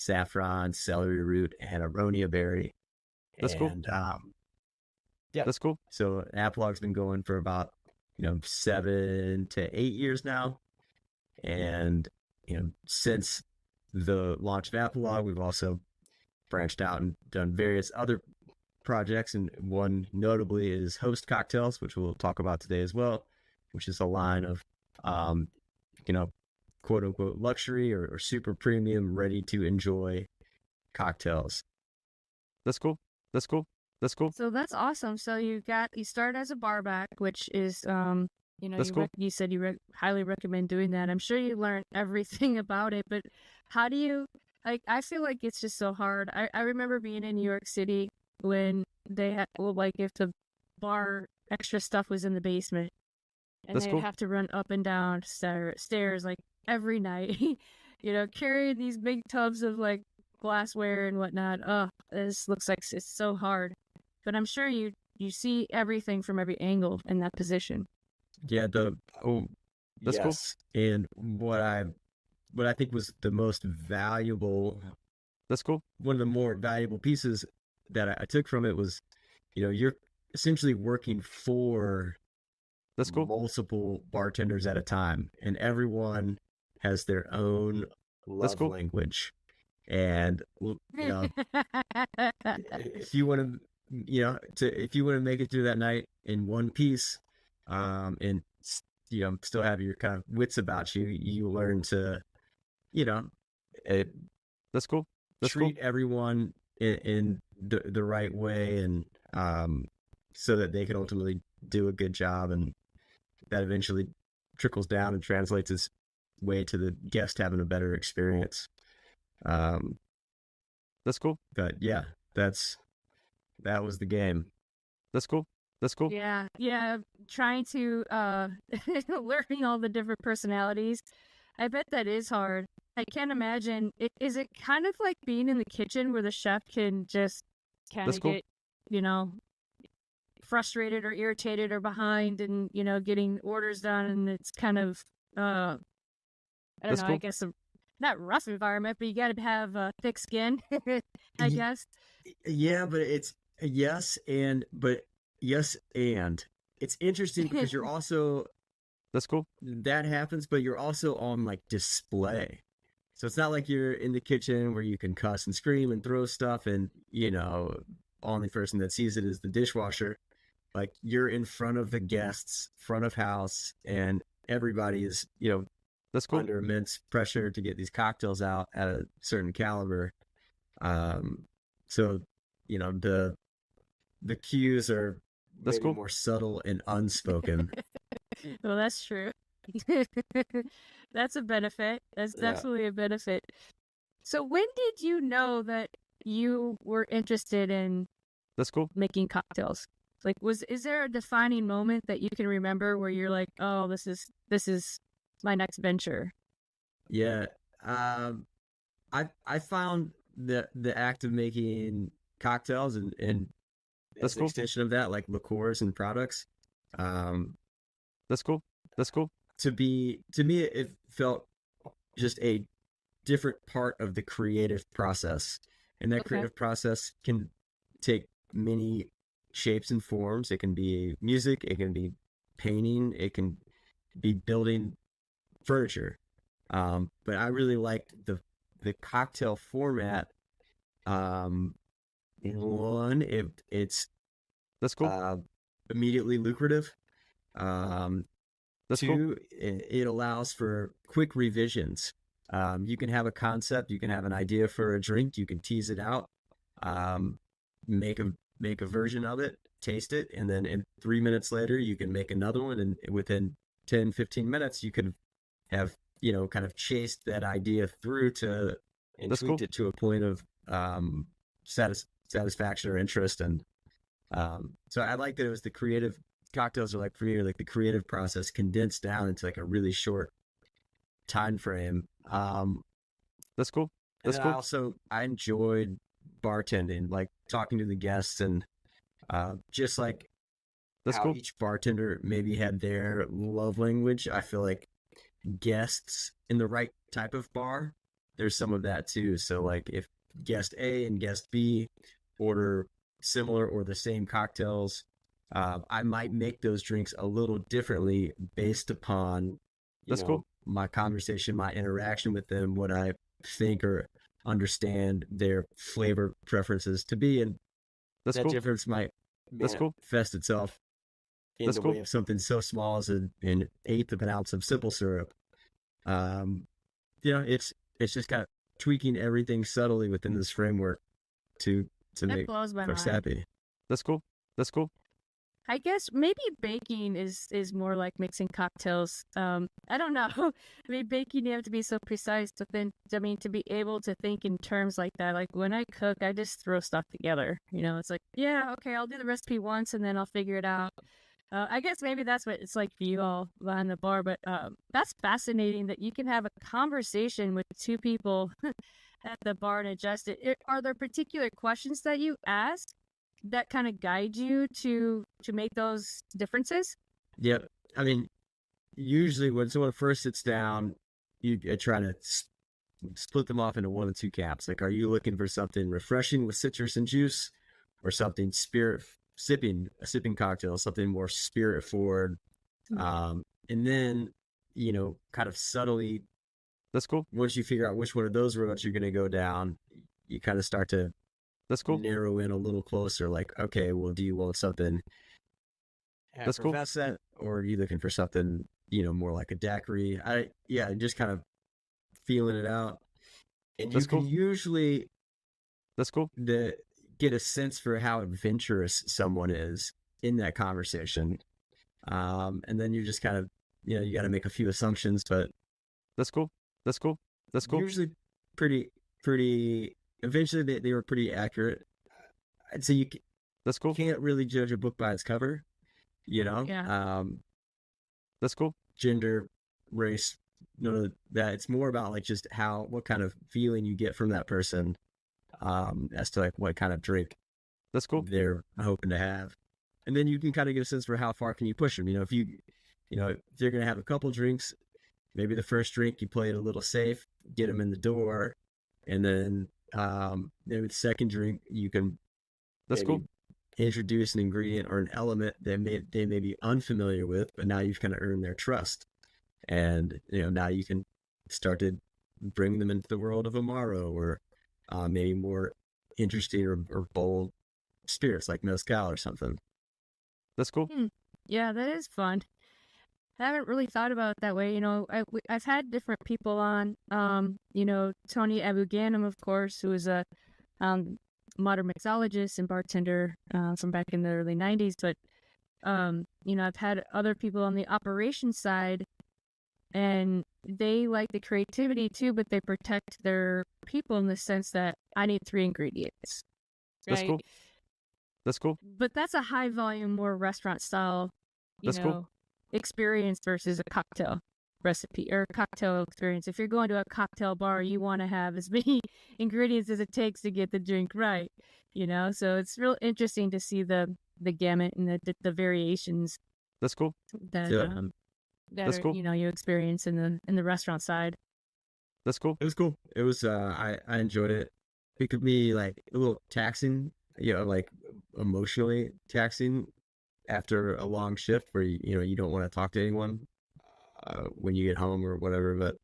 saffron, celery root, and aronia berry. That's cool. And yeah, That's cool. so Apologue's been going for about 7 to 8 years now, and since the launch of Apologue, we've also branched out and done various other projects, and one notably is Hoste cocktails, which we'll talk about today as well, which is a line of quote unquote luxury or super premium ready to enjoy cocktails. That's cool. That's cool. That's cool. So that's awesome. So you started as a barback, which is That's cool. you said you highly recommend doing that. I'm sure you learned everything about it, but how do you I feel like it's just so hard. I remember being in New York City when they had if the bar extra stuff was in the basement, and That's they'd cool. have to run up and down stairs like every night, carrying these big tubs of like glassware and whatnot. Oh, this looks like it's so hard. But I'm sure you see everything from every angle in that position. Yeah, That's cool. yes. And what I think was the most valuable, That's cool. one of the more valuable pieces that I took from it was, you're essentially working for That's cool. multiple bartenders at a time, and everyone has their own That's love cool. language. And if you want if you want to make it through that night in one piece, and still have your kind of wits about you, you learn to That's cool. That's cool. treat everyone in the right way, and so that they can ultimately do a good job, and that eventually trickles down and translates its way to the guest having a better experience. That's cool. But yeah, that was the game. That's cool. That's cool. Yeah. Trying to learning all the different personalities. I bet that is hard. I can't imagine. Is it kind of like being in the kitchen where the chef can just kind That's of cool. get, frustrated or irritated or behind, and getting orders done, and it's kind of I don't That's know. cool. I guess not rough environment, but you got to have thick skin. I Ye- guess. Yeah, but it's yes and it's interesting because you're also That's cool. that happens, but you're also on like display. So it's not like you're in the kitchen where you can cuss and scream and throw stuff, and only person that sees it is the dishwasher. Like, you're in front of the guests, front of house, and everybody is That's cool. under immense pressure to get these cocktails out at a certain caliber. So the cues are That's maybe cool. more subtle and unspoken. Well, that's true. That's a benefit. That's Yeah. definitely a benefit. So when did you know that you were interested in That's cool. making cocktails? Like, is there a defining moment that you can remember where you're like, oh, this is my next venture? Yeah. I found the act of making cocktails and That's as an cool. extension of that, like liqueurs and products, That's cool. That's cool. to me, it felt just a different part of the creative process. And that Okay. creative process can take many shapes and forms. It can be music, it can be painting, it can be building furniture. But I really liked the cocktail format. One, it's That's cool. immediately lucrative. That's cool. Two, it allows for quick revisions. You can have a concept, you can have an idea for a drink, you can tease it out, make a version of it, taste it, and then 3 minutes later you can make another one, and within 10-15 minutes you can have kind of chased that idea through to and That's tweaked cool. it to a point of satisfaction or interest. And so I like that it was the creative cocktails are like, for me, like the creative process condensed down into like a really short time frame. That's cool. And That's then cool. I enjoyed bartending, like talking to the guests, and just like That's how cool. each bartender maybe had their love language. I feel like guests in the right type of bar, there's some of that too. So like if guest A and guest B order similar or the same cocktails, I might make those drinks a little differently based upon, That's cool. my conversation, my interaction with them, what I think or understand their flavor preferences to be. And That's that cool. difference might That's cool. manifest itself in That's the cool. way of something so small as an eighth of an ounce of simple syrup. It's just kind of tweaking everything subtly within this framework to That make blows my folks mind. happy. That's cool. That's cool. I guess maybe baking is more like mixing cocktails. I don't know. I mean, baking, you have to be so precise, but then, I mean, to be able to think in terms like that, like when I cook, I just throw stuff together. It's like, yeah, okay, I'll do the recipe once and then I'll figure it out. I guess maybe that's what it's like for you all behind the bar, but that's fascinating that you can have a conversation with two people at the bar and adjust it. Are there particular questions that you ask that kind of guide you to make those differences? Yep. I mean, usually when someone first sits down, you try to split them off into one of two camps. Like, are you looking for something refreshing with citrus and juice, or something a sipping cocktail, something more spirit forward? And then, kind of subtly, That's cool. once you figure out which one of those roads you're going to go down, you kind of start to That's cool. narrow in a little closer. Like, okay, well, do you want something That's cool. effervescent, or are you looking for something, more like a daiquiri? Just kind of feeling it out. And That's you can cool. usually That's cool. get a sense for how adventurous someone is in that conversation. And then you just kind of, you got to make a few assumptions, but That's cool. That's cool. That's cool. usually pretty, eventually they were pretty accurate. I'd say you That's cool. can't really judge a book by its cover, Yeah. That's cool. Gender, race, none of that. It's more about like just what kind of feeling you get from that person, as to like what kind of drink That's cool. they're hoping to have. And then you can kind of get a sense for how far can you push them. If they're going to have a couple drinks, maybe the first drink you play it a little safe, get them in the door. And then maybe the second drink you can That's cool. introduce an ingredient or an element that they may be unfamiliar with, but now you've kind of earned their trust. And, now you can start to bring them into the world of Amaro, or maybe more interesting or bold spirits like mezcal or something. That's cool. Yeah, that is fun. I haven't really thought about it that way. I've had different people on, Tony Abuganim, of course, who is a modern mixologist and bartender from back in the early 90s. But, I've had other people on the operations side, and they like the creativity too, but they protect their people in the sense that I need 3 ingredients. That's cool. That's cool. But that's a high volume, more restaurant style, That's cool. experience versus a cocktail recipe or cocktail experience. If you're going to a cocktail bar, you want to have as many ingredients as it takes to get the drink right, so it's real interesting to see the gamut and the variations That's cool. that Yeah. That's cool. you experience in the restaurant side. That's cool. It was cool. It was, I enjoyed it. It could be like a little taxing, like emotionally taxing after a long shift where, you don't want to talk to anyone when you get home or whatever. But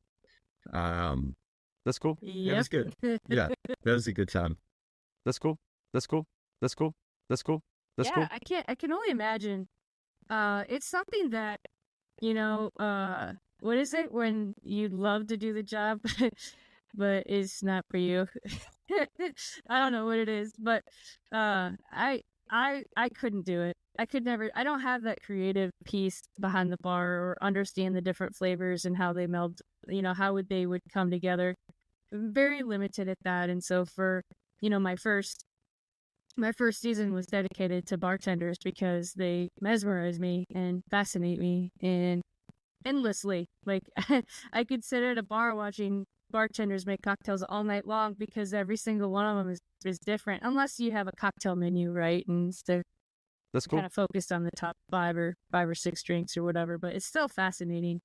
That's cool. it was good. Yeah, that was a good time. That's cool. That's cool. That's cool. That's cool. That's cool. I can only imagine. It's something that, what is it when you love to do the job, but it's not for you? I don't know what it is, but I couldn't do it. I could never. I don't have that creative piece behind the bar or understand the different flavors and how they meld. How they would come together. Very limited at that, and so for my first season was dedicated to bartenders because they mesmerize me and fascinate me and endlessly. Like I could sit at a bar watching bartenders make cocktails all night long because every single one of them is different, unless you have a cocktail menu, right? And they're That's cool. kind of focused on the top 5 or 6 drinks or whatever, but it's still fascinating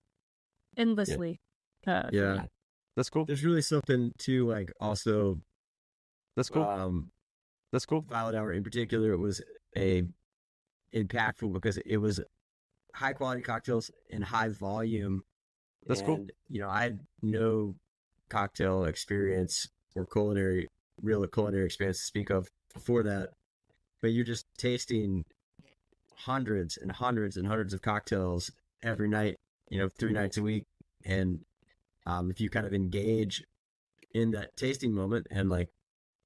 endlessly. Yeah. That's cool. There's really something to like also That's cool. That's cool. Violet Hour in particular, it was a impactful because it was high quality cocktails in high volume. That's cool. And, I had no cocktail experience or real culinary experience to speak of before that. But you're just tasting hundreds and hundreds and hundreds of cocktails every night, 3 nights a week. And if you kind of engage in that tasting moment and like,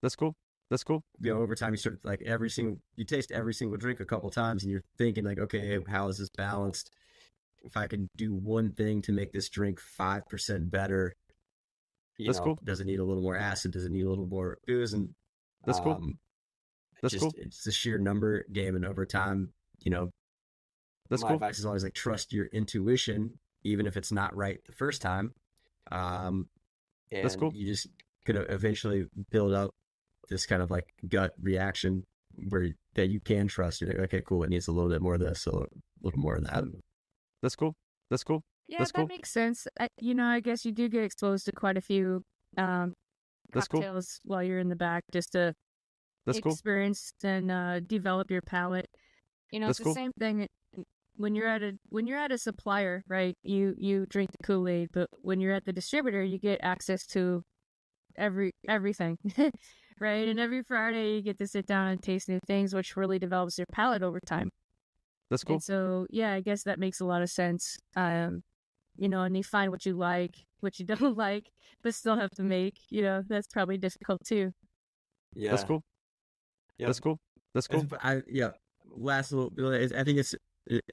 That's cool. That's cool. over time, you sort of like you taste every single drink a couple times and you're thinking like, okay, how is this balanced? If I can do one thing to make this drink 5% better, That's cool. Does it need a little more acid? Does it need a little more booze? And That's cool. That's cool. It's a sheer number game. And over time, That's my cool. advice is always like, trust your intuition, even if it's not right the first time. And That's cool. you just could eventually build up this kind of like gut reaction that you can trust. You're like, okay, cool. It needs a little bit more of this, a little more of that. That's cool. That's cool. Yeah, That's that cool. makes sense. I guess you do get exposed to quite a few That's cool. cocktails while you're in the back just to That's cool. experience and develop your palate. That's It's the cool. same thing when you're at a supplier, right? You drink the Kool-Aid, but when you're at the distributor, you get access to everything, right? And every Friday you get to sit down and taste new things, which really develops your palate over time. That's cool. And so, yeah, I guess that makes a lot of sense. And you find what you like, what you don't like, but still have to make. That's probably difficult too. Yeah. That's cool. Yep. That's cool. That's cool. Last little bit, I think it's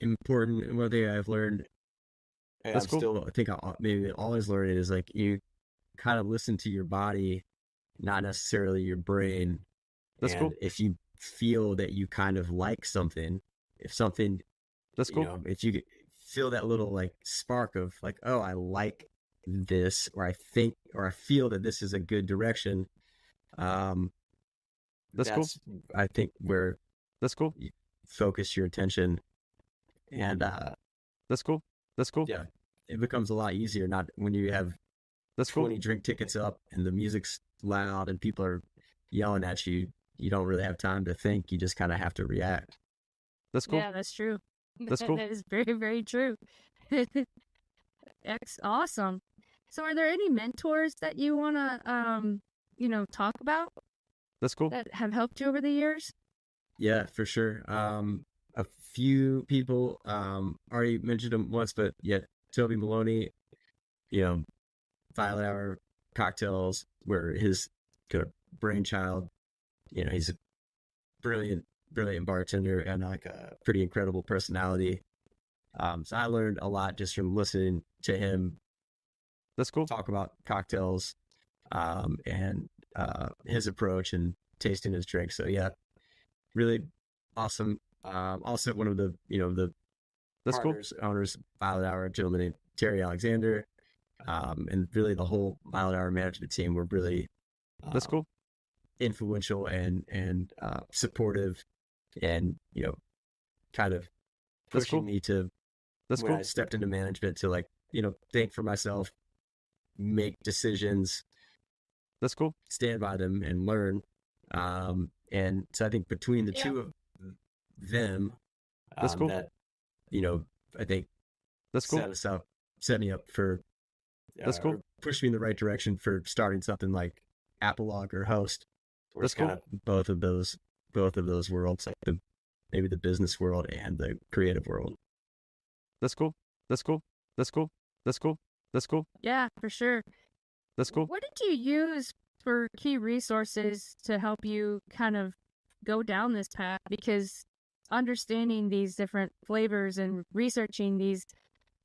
important. And one thing I've learned, and That's I'm cool. still, I think maybe always learn it, is like you kind of listen to your body, not necessarily your brain. That's And cool. if you feel that you kind of like something, if something, That's cool. if you feel that little like spark of like, oh, I like this, or I think, or I feel that this is a good direction. That's cool. I think where That's cool. you focus your attention, and That's cool. That's cool. yeah, it becomes a lot easier. Not when you have That's cool. 20 drink tickets up and the music's loud and people are yelling at you. You don't really have time to think. You just kind of have to react. That's cool. Yeah, that's true. That's cool. That is very, very true. Awesome. So are there any mentors that you want to, talk about That's cool. that have helped you over the years? Yeah, for sure. A few people already mentioned them once, but yeah, Toby Maloney, Violet Hour cocktails were his kind of brainchild. He's a brilliant bartender and like a pretty incredible personality. So I learned a lot just from listening to him That's cool. talk about cocktails, and his approach and tasting his drink. So yeah, really awesome. Also one of the That's cool. partners, owners, Violet Hour, a gentleman named Terry Alexander, and really the whole Violet Hour management team were really That's cool. influential and supportive, and kind of That's pushing cool. me to, That's when cool. I stepped into management, to like think for myself, make decisions, That's cool. stand by them, and learn. And so I think between the two of them, That's cool. that I think That's cool. set me up for, That's cool. or pushed me in the right direction for starting something like Apologue or Hoste. Where That's it's kind cool. of both of those worlds, like maybe the business world and the creative world. That's cool. That's cool. That's cool. That's cool. That's cool. Yeah, for sure. That's cool. What did you use for key resources to help you kind of go down this path? Because understanding these different flavors and researching these,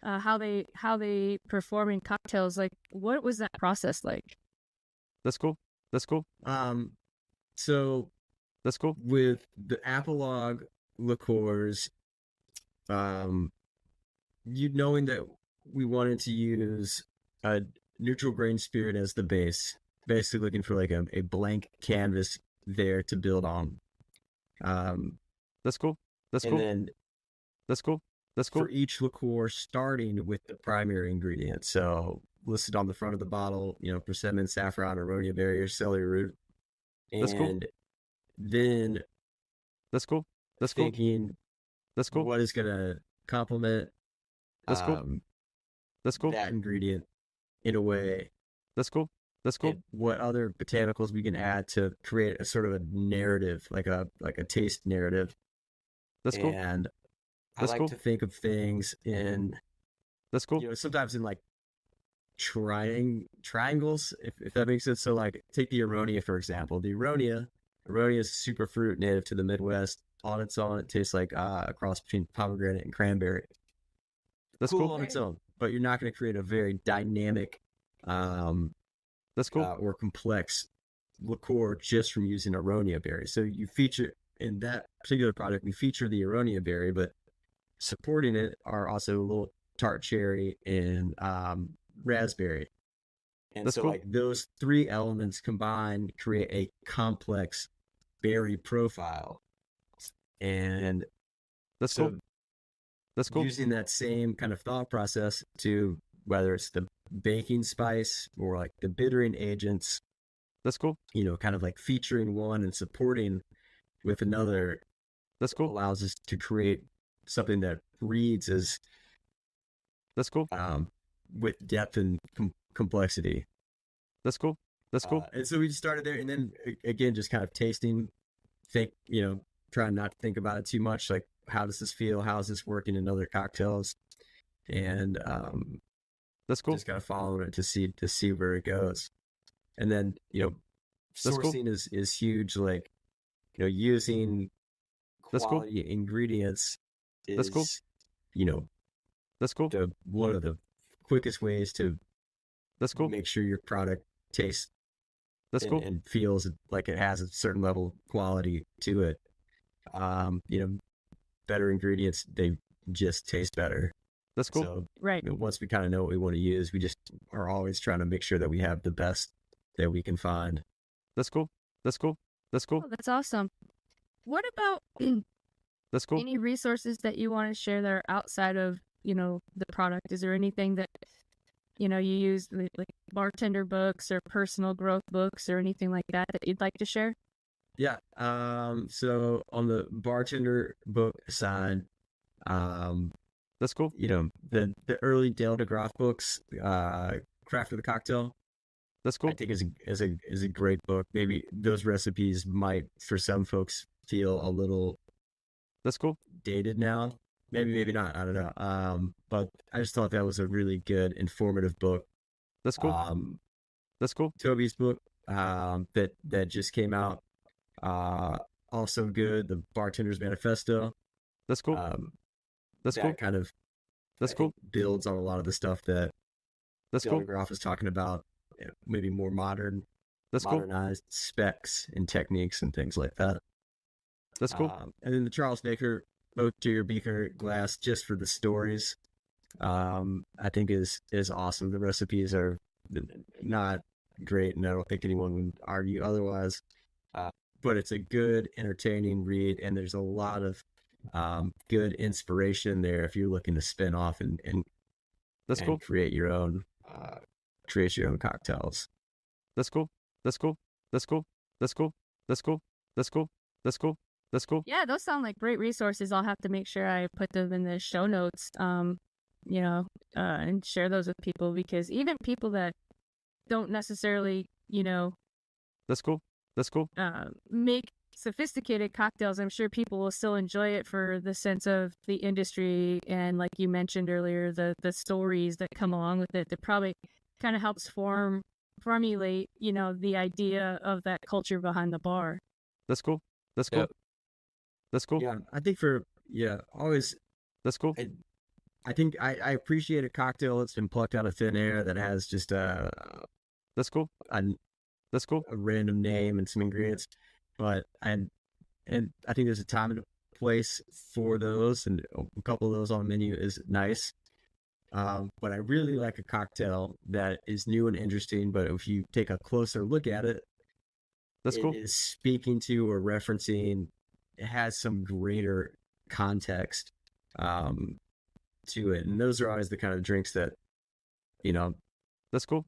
how they perform in cocktails, like what was that process like? That's cool. That's cool. So That's cool. with the Apologue liqueurs, knowing that we wanted to use a neutral grain spirit as the base, basically looking for like a blank canvas there to build on. That's cool. That's And cool. then That's cool. That's cool. for each liqueur, starting with the primary ingredient. So listed on the front of the bottle, persimmon, saffron, aronia berry, or celery root. That's cool. And then That's cool. That's cool. thinking That's cool. what is going to complement That's cool. That's cool. that ingredient in a way. That's cool. That's cool. And what other botanicals we can add to create a sort of a narrative, like a taste narrative. That's cool. And That's I like cool. to think of things in, That's cool. sometimes in like triangles, if that makes sense. So like take the Aronia, for example. The Aronia is super fruit, native to the Midwest. On its own, it tastes like a cross between pomegranate and cranberry. That's cool cool. on its own, but you're not going to create a very dynamic That's cool. or complex liqueur just from using Aronia berry. So you feature in that particular product, we feature the Aronia berry, but supporting it are also a little tart cherry and raspberry. And That's so cool. like those three elements combined create a complex berry profile. And That's so cool. That's cool. using that same kind of thought process to whether it's the baking spice or like the bittering agents, That's cool. kind of like featuring one and supporting with another That's cool. allows us to create something that reads as That's cool. with depth and complexity. That's cool. That's cool. And so we just started there, and then again, just kind of tasting, trying not to think about it too much. Like, how does this feel? How is this working in other cocktails? And That's cool. just kind of following it to see where it goes. And then That's cool. sourcing is huge. Like using That's cool. quality ingredients is That's cool. That's cool. one of the quickest ways to That's cool. make sure your product tastes That's cool. and feels like it has a certain level of quality to it. Better ingredients, they just taste better. That's cool. So Right. once we kind of know what we want to use, we just are always trying to make sure that we have the best that we can find. That's cool. That's cool. That's cool. Oh, that's awesome. What about That's cool. any resources that you want to share that are outside of, the product? Is there anything that, you use like bartender books or personal growth books or anything like that you'd like to share? Yeah. So on the bartender book side, That's cool. the early Dale DeGroff books, Craft of the Cocktail, That's cool. I think is a great book. Maybe those recipes might, for some folks, feel a little That's cool. dated now. Maybe not. I don't know. But I just thought that was a really good, informative book. That's cool. That's cool. Toby's book, that just came out, also good. The Bartender's Manifesto. That's cool. That's that cool. kind of That's I cool. think builds on a lot of the stuff that That's Dale cool. DeGroff is talking about. Maybe more That's cool. modernized specs and techniques and things like that. That's cool. And then the Charles Baker Oak to Your Beaker glass, just for the stories, I think is awesome. The recipes are not great, and I don't think anyone would argue otherwise. But it's a good, entertaining read, and there's a lot of good inspiration there if you're looking to spin off and That's cool. create your own cocktails. That's cool. That's cool. That's cool. That's cool. That's cool. That's cool. That's cool. That's cool. Yeah, those sound like great resources. I'll have to make sure I put them in the show notes, and share those with people, because even people that don't necessarily, That's cool. That's cool. make sophisticated cocktails, I'm sure people will still enjoy it for the sense of the industry and, like you mentioned earlier, the stories that come along with it. That probably kind of helps formulate, the idea of that culture behind the bar. That's cool. That's cool. Yeah. That's cool. Yeah, I think always. That's cool. I think I appreciate a cocktail that's been plucked out of thin air that has just That's cool. That's cool. a random name and some ingredients, but I think there's a time and a place for those, and a couple of those on the menu is nice. But I really like a cocktail that is new and interesting, but if you take a closer look at it, That's cool. it is speaking to or referencing, it has some greater context to it. And those are always the kind of drinks that, That's cool.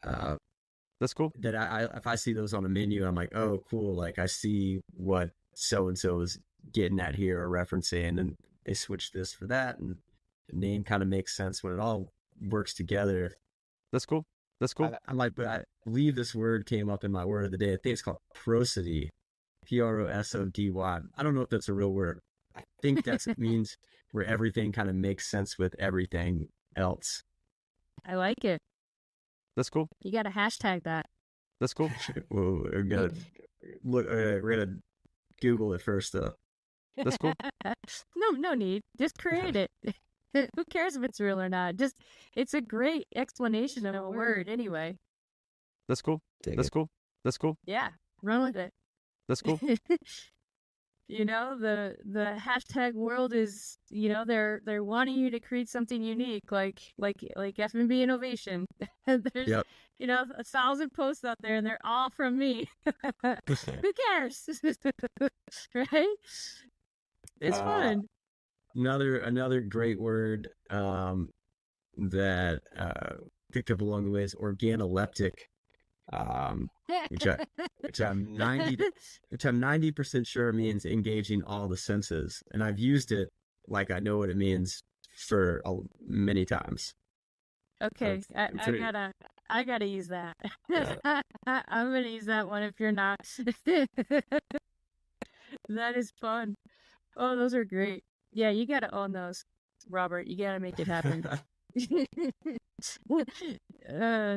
That's cool. That I if I see those on a menu, I'm like, oh, cool. Like I see what so and so is getting at here or referencing, and they switch this for that, and the name kind of makes sense when it all works together. That's cool. That's cool. I'm like, but I believe this word came up in my word of the day. I think it's called prosody, Prosody. I don't know if that's a real word. I think that means where everything kind of makes sense with everything else. I like it. That's cool. You got to hashtag that. That's cool. Well, we're gonna look. We're gonna Google it first, though. That's cool. No need. Just create it. Who cares if it's real or not? Just, it's a great explanation of a word anyway. That's cool. That's cool. That's cool. Yeah, run with it. That's cool. You know, the hashtag world is, you know, they're wanting you to create something unique, like F&B innovation. There's, you know, 1,000 posts out there, and they're all from me. Who cares? Right? It's fun. Another great word that picked up along the way is organoleptic, which I'm 90% sure means engaging all the senses, and I've used it like I know what it means for many times. Okay, I gotta use that. I'm gonna use that one if you're not. That is fun. Oh, those are great. Yeah, you gotta own those, Robert. You gotta make it happen.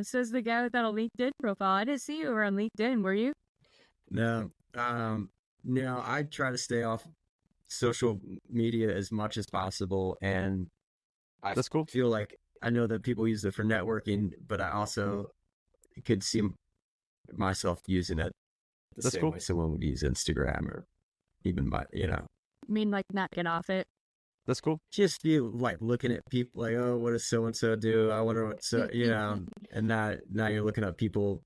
Says the guy without a LinkedIn profile. I didn't see you were on LinkedIn, were you? No, I try to stay off social media as much as possible, and That's cool. feel like I know that people use it for networking, but I also could see myself using it the That's same cool. way someone would use Instagram or even I mean, like, not get off it. That's cool. just feel like looking at people like, oh, what does so and so do? I wonder what and now you're looking at people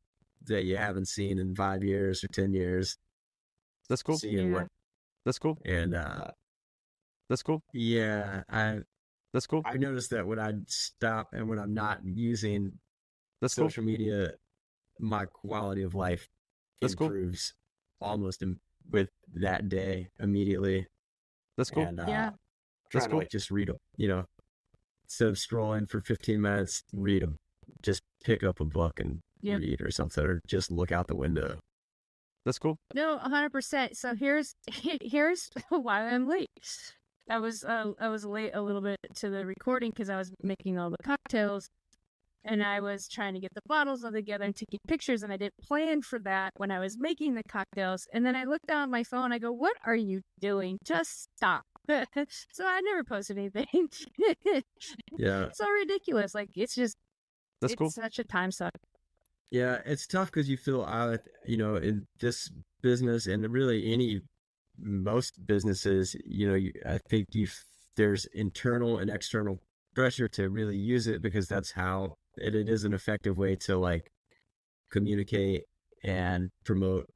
that you haven't seen in 5 years or 10 years. That's cool. Seeing what That's cool. and That's cool. yeah, That's cool. I noticed that when I stop and when I'm not using That's cool. social media, my quality of life That's cool. improves almost with that day immediately. That's cool. And Yeah. trying That's to cool. like just read them, instead of scrolling for 15 minutes, read them. Just pick up a book and Yep. read or something, or just look out the window. That's cool. No, 100%. So here's why I'm late. I was late a little bit to the recording because I was making all the cocktails, and I was trying to get the bottles all together and taking pictures, and I didn't plan for that when I was making the cocktails. And then I looked down at my phone. I go, "What are you doing? Just stop." So I never posted anything. Yeah. So ridiculous. Like, it's That's cool. such a time suck. Yeah, it's tough because you feel out, in this business and really most businesses, I think there's internal and external pressure to really use it because that's how it is an effective way to like communicate and promote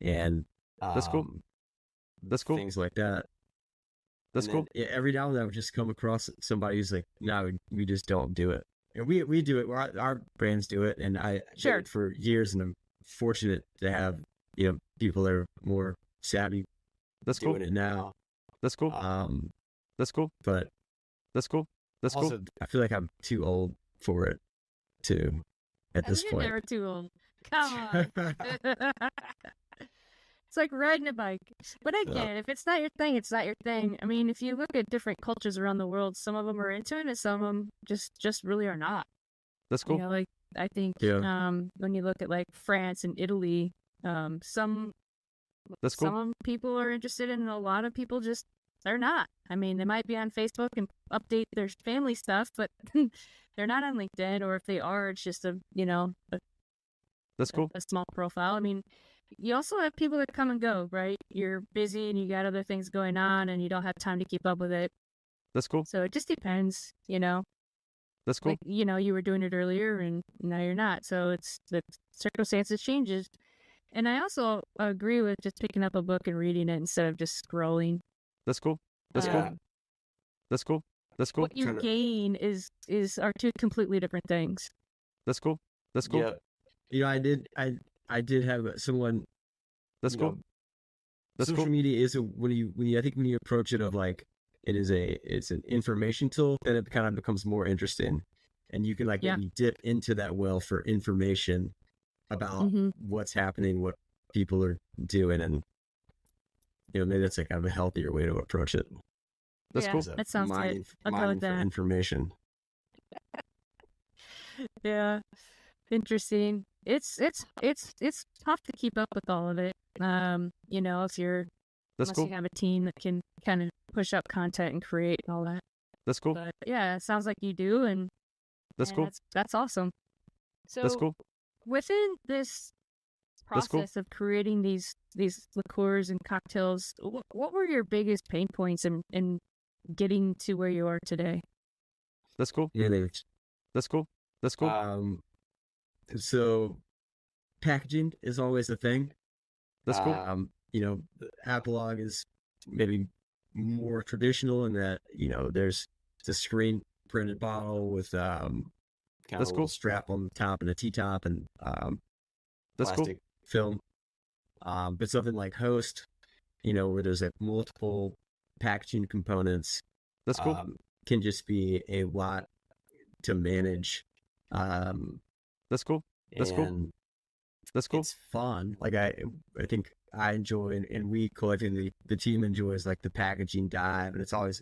and That's cool. That's cool. things like that. That's And cool. then, every now and then I would just come across somebody who's like, no, we just don't do it. And we do it. Our brands do it. And I Sure. did it for years, and I'm fortunate to have, people that are more savvy That's cool. doing it now. That's cool. That's cool. But That's cool. That's also, cool. I feel like I'm too old for it too at this You're point. never too old. Come on. It's like riding a bike. But again, if it's not your thing, it's not your thing. I mean, if you look at different cultures around the world, some of them are into it and some of them just really are not. That's You cool. know, like, I think when you look at like France and Italy, some That's cool. some people are interested in, a lot of people just they're not. I mean, they might be on Facebook and update their family stuff, but they're not on LinkedIn, or if they are, it's just That's cool. a small profile. I mean, you also have people that come and go, right? You're busy and you got other things going on and you don't have time to keep up with it. That's cool. So it just depends, That's cool. like, you were doing it earlier and now you're not. So it's the circumstances changes. And I also agree with just picking up a book and reading it instead of just scrolling. That's cool. That's cool. Um, That's cool. That's cool. What you Trying to- gain are two completely different things. That's cool. That's cool. Yeah. I did have someone, That's you cool. know, That's social cool. media is when you I think when you approach it of like it's an information tool, then it kind of becomes more interesting, and you can like Yeah. maybe dip into that well for information about Mm-hmm. what's happening, what people are doing, and maybe that's like kind of a healthier way to approach it. That's Yeah, cool. Is that sounds good. I'll go mining with for that. information. Yeah, interesting. It's tough to keep up with all of it. If you're That's unless cool. you have a team that can kind of push up content and create all that. That's cool. But yeah, it sounds like you do, and That's cool. That's awesome. That's So cool. within this That's cool. process of creating these liqueurs and cocktails, what were your biggest pain points in getting to where you are today? That's cool. Yeah, That's cool. That's cool. So packaging is always a thing. That's cool. The Apologue is maybe more traditional in that, there's a screen printed bottle with kind of That's a cool. little strap on the top and a T-top and That's cool. plastic film. But something like Hoste, where there's like multiple packaging components, That's cool. can just be a lot to manage. That's cool. That's cool. And That's cool. it's fun. Like I think I enjoy, and we collectively, the team enjoys like the packaging dive, and it's always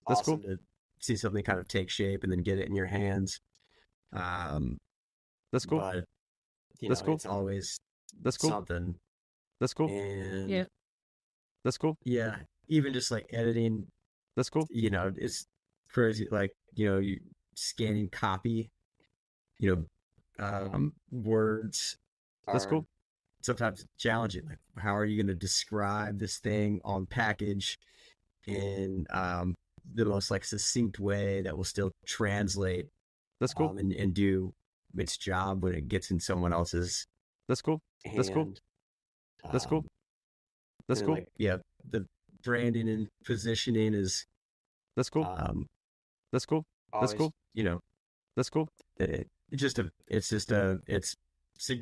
That's awesome cool. to see something kind of take shape and then get it in your hands. That's cool. But That's cool. it's always That's cool. something. That's cool. And Yeah. That's cool. yeah, even just like editing, That's cool. it's crazy. Like you scanning copy, words. That's are cool. Sometimes challenging. Like, how are you going to describe this thing on package in the most like succinct way that will still translate That's cool. and do its job when it gets in someone else's That's cool. That's cool. hand. That's cool. That's and, cool. like, yeah, the branding and positioning is That's cool. That's cool. That's always, cool. That's cool.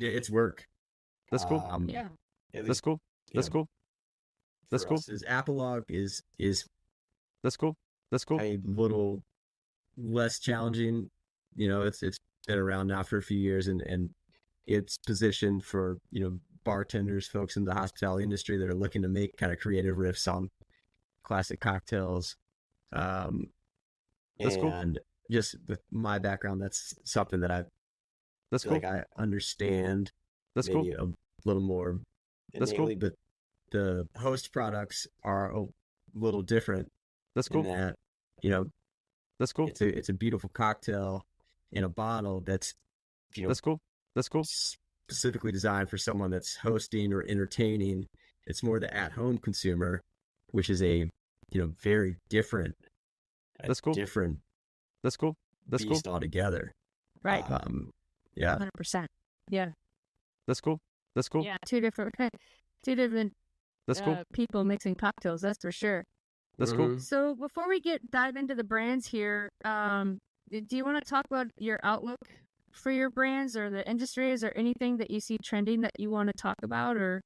it's work. That's cool. Yeah. At That's least, cool. That's cool. That's for cool. us, is Apologue is That's cool. That's cool. a little less challenging. It's been around now for a few years, and it's positioned for bartenders, folks in the hospitality industry that are looking to make kind of creative riffs on classic cocktails. That's cool. And just with my background, that's something that I That's feel cool. like I understand That's cool. maybe a little more That's cool. innately, but the host products are a little different That's in cool. that, That's cool. it's a beautiful cocktail in a bottle that's, That's cool. That's cool. specifically designed for someone that's hosting or entertaining. It's more the at-home consumer, which is a, very different, That's cool. different That's cool. That's cool. beast altogether. Right. Yeah. 100%. Yeah. That's cool. That's cool. Yeah. Two different That's cool. people mixing cocktails. That's for sure. That's cool. Mhm. So before we dive into the brands here, do you want to talk about your outlook for your brands or the industry? Is there anything that you see trending that you want to talk about or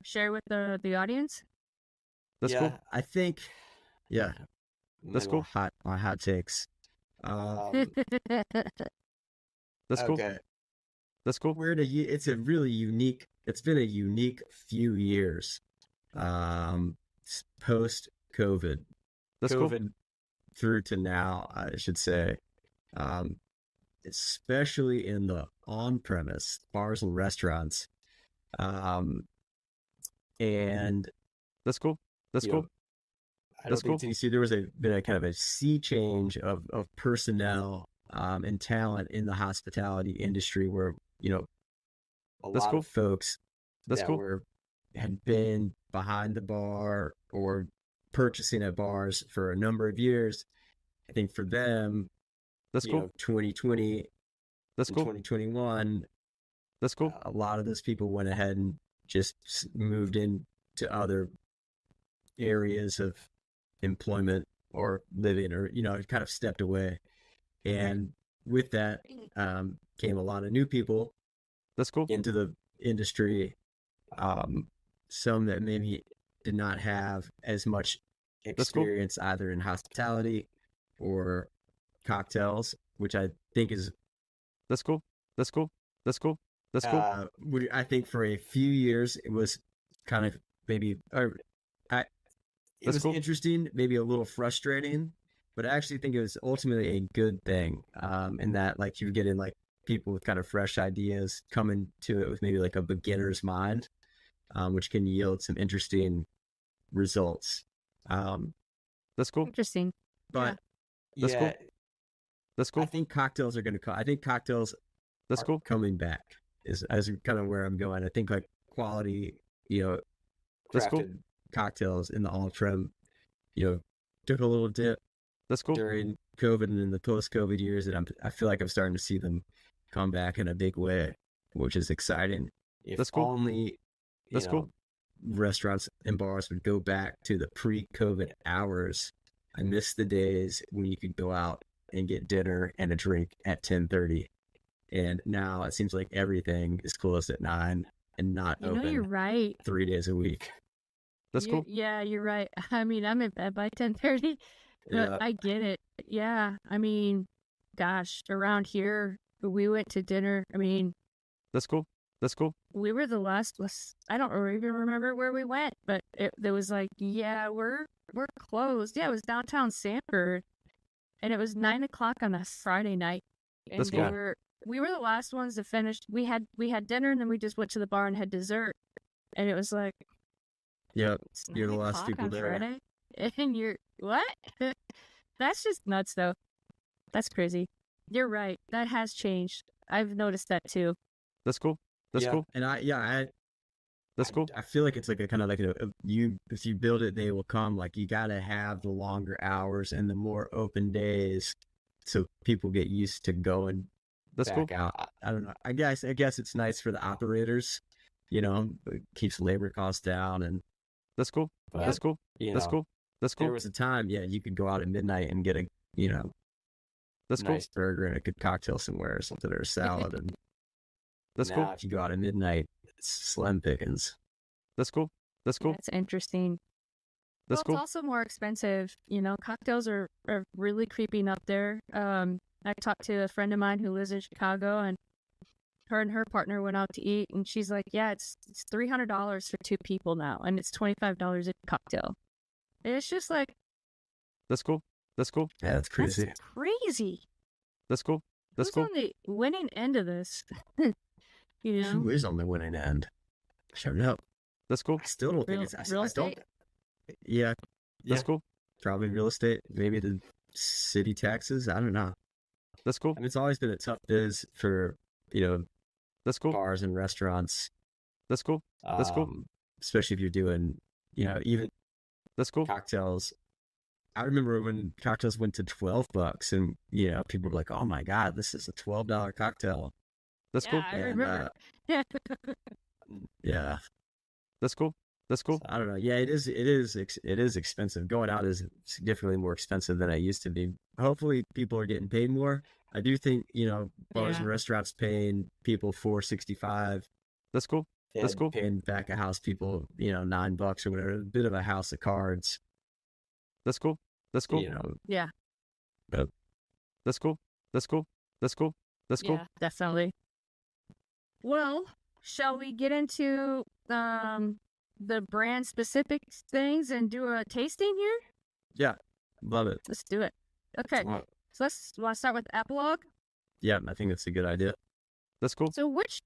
share with the audience? That's cool. I think, yeah. That's My cool. hot takes. That's cool. Okay. That's cool. It's been a unique few years. Post COVID. That's cool. COVID through to now, I should say. Especially in the on-premise bars and restaurants. And That's cool. That's you cool. know, I That's don't think you see there was been a kind of a sea change of personnel and talent in the hospitality industry where, a That's lot cool. of folks That's that cool. had been behind the bar or purchasing at bars for a number of years. I think for them, That's cool. 2020 That's and cool. 2021, That's cool. a lot of those people went ahead and just moved into other areas of employment or living, or kind of stepped away. And with that came a lot of new people That's cool. into the industry. Some that maybe did not have as much That's cool. experience either in hospitality or cocktails, which I think is That's cool. That's cool. That's cool. That's cool. I think for a few years it was kind of maybe it That's was cool. interesting, maybe a little frustrating, but I actually think it was ultimately a good thing. In that like you're getting like people with kind of fresh ideas coming to it with maybe like a beginner's mind, which can yield some interesting results. That's cool. Interesting. But That's cool. That's cool. I think cocktails are going to come. I think cocktails That's are cool. coming back is kind of where I'm going. I think like quality, That's cool. crafted cocktails in the on-prem, took a little dip That's cool. during COVID and in the post-COVID years, and I feel like I'm starting to see them come back in a big way, which is exciting. If That's cool. only, That's cool. restaurants and bars would go back to the pre-COVID hours. I miss the days when you could go out and get dinner and a drink at 10:30, and now it seems like everything is closed at 9 and not You know, you're open right. 3 days a week. That's cool. Yeah, you're right. I mean, I'm in bed by 10:30, but Yeah. I get it. Yeah, I mean, gosh, around here, we went to dinner. I mean, That's cool. That's cool. we were the last. I don't even remember where we went, but there was like, yeah, we're closed. Yeah, it was downtown Sanford, and it was 9 o'clock on a Friday night, and That's cool. we were the last ones to finish. We had dinner, and then we just went to the bar and had dessert, and it was like, Yep. it's You're the 9 last o'clock people on there. Friday, and you're what? That's just nuts, though. That's crazy. You're right. That has changed. I've noticed that too. That's cool. That's Yeah. cool. And That's cool. I feel like it's like a kind of like if you build it, they will come. Like you got to have the longer hours and the more open days, so people get used to going That's cool. back out. I don't know. I guess it's nice for the operators. It keeps labor costs down, and That's cool. but, That's cool. That's cool. That's There cool. was a time, you could go out at midnight and get a That's cool. nice burger and a good cocktail somewhere or something, or a salad, and That's now cool. if you go out at midnight, it's slim pickings. That's cool. That's cool. That's interesting. That's Well, cool. it's also more expensive. Cocktails are really creeping up there. I talked to a friend of mine who lives in Chicago, and her partner went out to eat, and she's like, "Yeah, it's $300 for 2 people now, and it's $25 a cocktail." And it's just like, That's cool. That's cool. Yeah, that's crazy. that's crazy. That's cool. That's Who's cool. on the winning end of this? Who is on the winning end? I don't know. That's cool. I still don't think Real- it's. I real don't. estate? Yeah, That's cool. probably real estate. Maybe the city taxes. I don't know. That's cool. I mean, it's always been a tough biz for That's cool. bars and restaurants. That's cool. That's cool. Especially if you're doing even That's cool. cocktails. I remember when cocktails went to $12, and people were like, "Oh my God, this is a $12 cocktail." That's Yeah, cool. I And, remember. Yeah. Yeah, That's cool. That's cool. so I don't know. Yeah, it is expensive. Going out is significantly more expensive than it used to be. Hopefully, people are getting paid more. I do think bars Yeah. and restaurants paying people $4.65. That's cool. That's and cool. Paying back of house people, $9 or whatever. A bit of a house of cards. That's cool. That's cool. Yeah. That's cool. That's cool. That's cool. That's cool. Yeah, definitely. Well, shall we get into the brand specific things and do a tasting here? Yeah, love it. Let's do it. Okay. Well, So let's start with Apologue. yeah, I think that's a good idea. That's cool. So which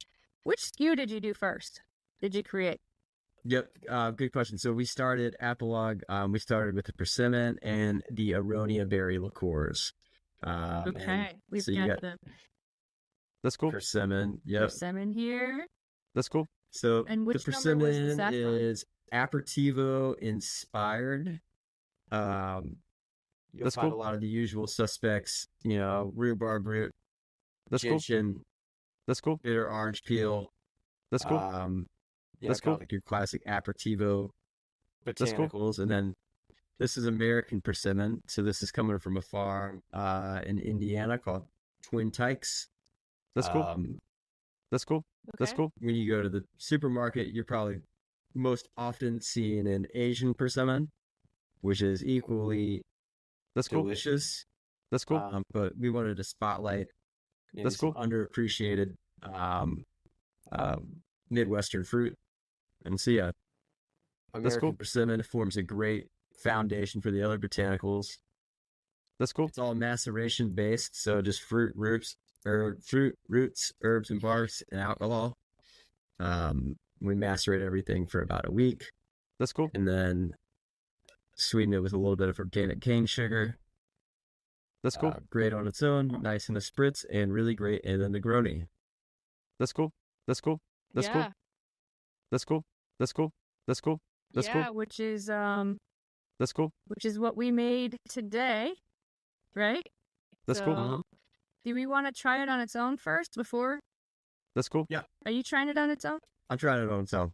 SKU did you do first? Did you create? Yep, good question. So we started Apologue. We started with the Persimmon and the Aronia berry liqueurs. Okay. We've so you got got- the That's cool. Persimmon. Yep. persimmon here. That's cool. So And which the number was the Persimmon Saffron? is aperitivo inspired. You'll That's find cool. a lot of the usual suspects. Rhubarb root, That's cool. gentian, That's cool. bitter orange peel. That's cool. That's cool. Like your classic aperitivo That's cool. botanicals, and then this is American persimmon. So this is coming from a farm in Indiana called Twin Tykes. That's cool. That's cool. That's Okay. cool. When you go to the supermarket, you're probably most often seeing an Asian persimmon, which is equally That's cool. delicious. That's cool. But we wanted to spotlight maybe That's some cool. underappreciated Midwestern fruit. And so, yeah, American cool. persimmon forms a great foundation for the other botanicals. That's cool. It's all maceration based, so just fruit, roots, herbs, and barks, and alcohol. We macerate everything for about a week, That's cool. and then sweeten it with a little bit of organic cane sugar. That's cool. Great on its own, nice in a spritz, and really great in a Negroni. That's cool. That's cool. That's cool. Yeah. That's cool. That's cool. That's cool. That's Yeah, cool. which That's cool. is what we made today, right? That's cool. So, do we want to try it on its own first before? That's cool. Yeah. Are you trying it on its own? I'm trying it on its own.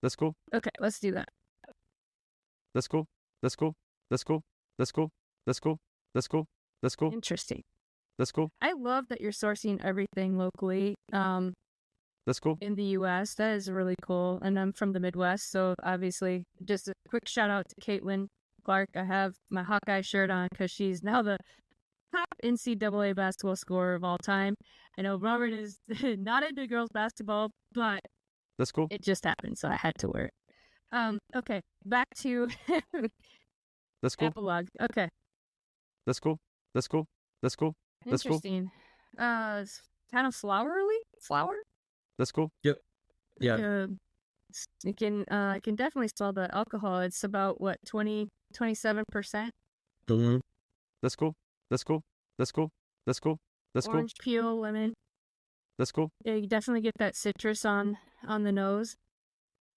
That's cool. Okay, let's do that. That's cool. That's cool. That's cool. That's cool. That's cool. That's cool. That's cool. Interesting. That's cool. I love that you're sourcing everything locally That's cool. in the U.S. That is really cool. And I'm from the Midwest, so obviously, just a quick shout out to Caitlin Clark. I have my Hawkeye shirt on because she's now the top NCAA basketball scorer of all time. I know Robert is not into girls basketball, but That's cool. it just happened, so I had to wear it. Okay, back to That's cool. Apologue. Okay, That's cool. That's cool. That's cool. That's cool. interesting. It's kind of flower. That's cool. Yeah. I can definitely smell the alcohol. It's about what 27%. Mhm. That's cool. That's cool. That's cool. That's cool. That's cool. Orange peel, lemon. That's cool. Yeah, you definitely get that citrus on the nose.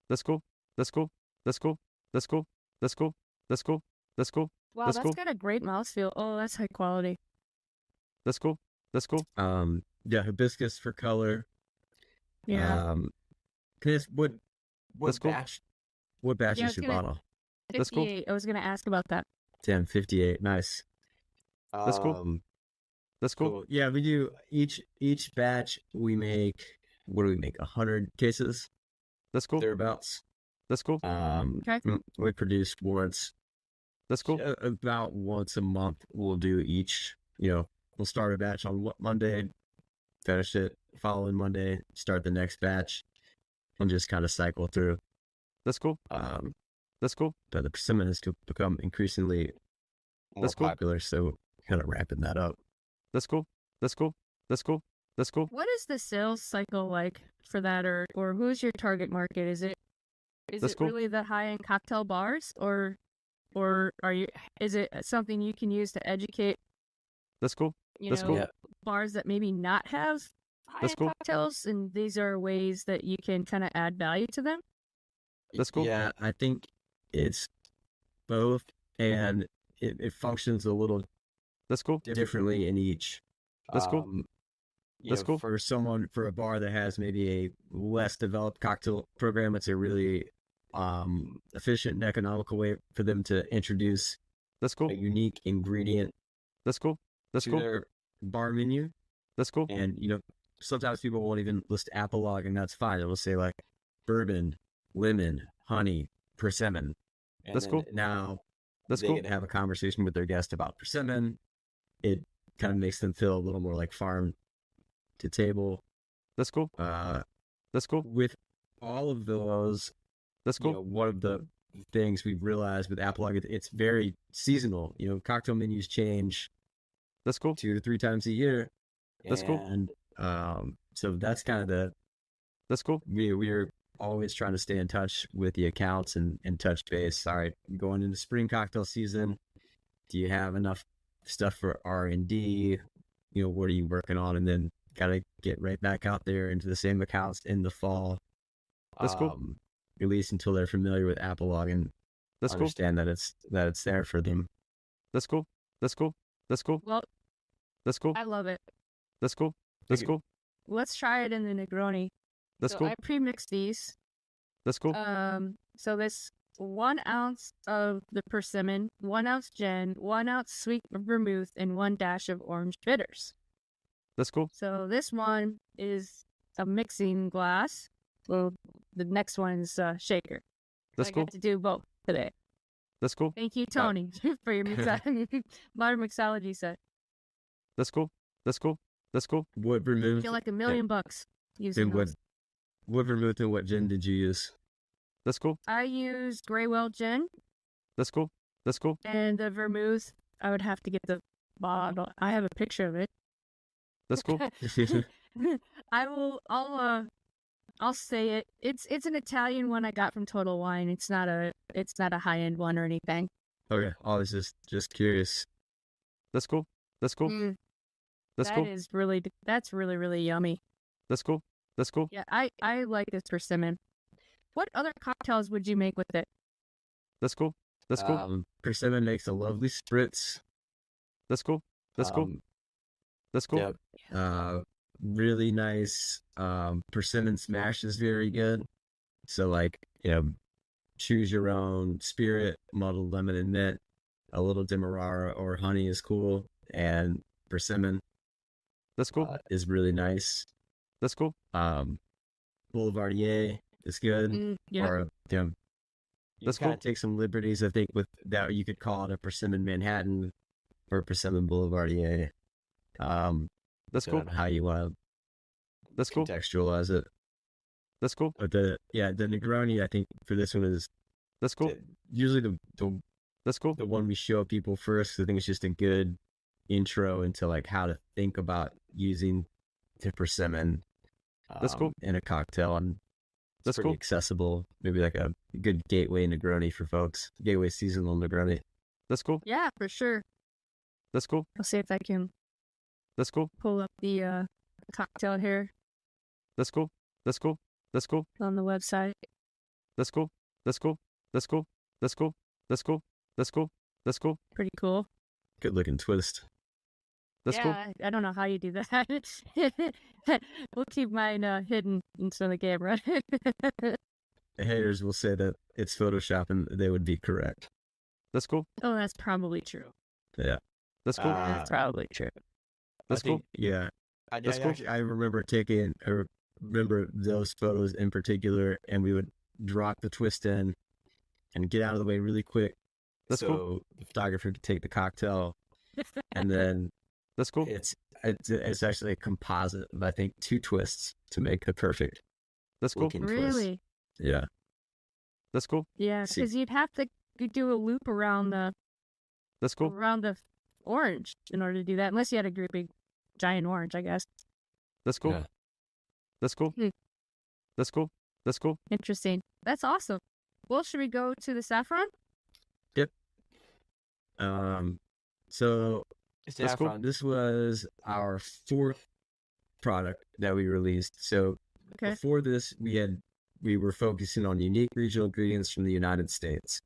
That's cool. That's cool. That's cool. That's cool. That's cool. That's cool. That's cool. Wow, That's that's cool. got a great mouthfeel. Oh, that's high quality. That's cool. That's cool. Yeah, hibiscus for color. Yeah. Chris, what That's cool. batch? What batch Yeah, I is was your gonna- bottle? That's cool. 58. I was gonna ask about that. 1058. Nice. That's cool. That's cool. Cool. Yeah, we do each batch. We make, what do we make? 100 cases That's cool. thereabouts. That's cool. Okay. We produce once, That's cool. about once a month. We'll do each. We'll start a batch on Monday, finish it following Monday, start the next batch, and just kind of cycle through. That's cool. That's cool. But the persimmon has become increasingly more That's cool. popular, so kind of ramping that up. That's cool. That's cool. That's cool. That's cool. What is the sales cycle like for that, or who's your target market? Is That's it cool. really the high end cocktail bars, or is it something you can use to educate That's cool. That's cool. Yeah. bars that maybe not have high That's end cool. cocktails, and these are ways that you can kind of add value to them? That's cool. Yeah, I think it's both, and it functions a little That's cool. differently in each. That's cool. That's cool. For a bar that has maybe a less developed cocktail program, it's a really efficient and economical way for them to introduce That's cool. a unique ingredient That's cool. That's to cool. their bar menu. That's cool. And sometimes people won't even list Apologue, and that's fine. It'll say like bourbon, lemon, honey, persimmon. And That's then cool. Now That's they cool. can have a conversation with their guest about persimmon. It kind of makes them feel a little more like farm to table. That's cool. That's cool. With all of those, That's cool. one of the things we've realized with Apologue, it's very seasonal. Cocktail menus change That's cool. 2 to 3 times a year. That's cool. And so that's kind of That's cool. we're always trying to stay in touch with the accounts and touch base. All right, going into spring cocktail season, do you have enough stuff for R&D? What are you working on? And then gotta get right back out there into the same accounts in the fall. That's cool. At least until they're familiar with Apologue and That's cool. understand that it's there for them. That's cool. That's cool. That's cool. Well, That's cool. I love it. That's cool. That's you. cool. Let's try it in the Negroni. That's So cool. I pre-mixed these. That's cool. So this 1 ounce of the persimmon, 1 ounce gin, 1 ounce sweet vermouth, and 1 dash of orange bitters. That's cool. So this one is a mixing glass. Well, the next one is a shaker. That's I cool. got to do both today. That's cool. Thank you, Tony, for your modern mixology set. That's cool. That's cool. That's cool. What I vermouth? feel like $1 million using And those. what vermouth and what gin did you use? That's cool. I used Graywell gin, That's cool. That's cool. and the vermouth. I would have to get the bottle. I have a picture of it. That's cool. I'll say it. It's an Italian one I got from Total Wine. It's not a high end one or anything. Okay. I was just curious. That's cool. That's cool. Mm, That's cool. that's really, really yummy. That's cool. That's cool. Yeah, I like this Persimmon. What other cocktails would you make with it? That's cool. That's cool. Persimmon makes a lovely spritz. That's cool. That's cool. That's cool. Yep. Really nice. Persimmon smash is very good. So like, choose your own spirit, muddled lemon and mint. A little demerara or honey is cool. And persimmon That's cool. is really nice. That's cool. Boulevardier is good. Yeah. Or, you That's kind cool. of take some liberties, I think, with that. You could call it a persimmon Manhattan or persimmon Boulevardier. That's cool. How you want That's to cool. contextualize it. That's cool. But the Negroni, I think for this one is That's cool. usually the That's cool. one we show people first. I think it's just a good intro into like how to think about using the persimmon. That's cool. In a cocktail, and it's That's pretty cool. accessible. Maybe like a good gateway Negroni for folks. Gateway seasonal Negroni. That's cool. Yeah, for sure. That's cool. I'll see if I can That's cool. pull up the cocktail here That's cool. That's cool. That's cool. on the website. That's cool. That's cool. That's cool. That's cool. That's cool. That's cool. That's cool. Pretty cool. Good looking twist. That's cool. Yeah, I don't know how you do that. We'll keep mine hidden in front of the camera. The haters will say that it's Photoshop, and they would be correct. That's cool. Oh, that's probably true. Yeah. That's cool. That's probably true. That's cool. Yeah. That's cool. I remember remember those photos in particular, and we would drop the twist in and get out of the way really quick. That's so cool. the photographer could take the cocktail, and then That's cool. it's actually a composite of, I think, 2 twists to make the perfect That's cool. looking twist. Really? Yeah. That's cool. Yeah, See- because you'd have to do a loop around the That's cool. orange in order to do that, unless you had a great big giant orange, I guess. That's cool. Yeah. That's cool. Hmm. That's cool. That's cool. Interesting. That's awesome. Well, should we go to the saffron? So That's cool. this was our 4th product that we released. So Okay. before this, we were focusing on unique regional ingredients from the United States.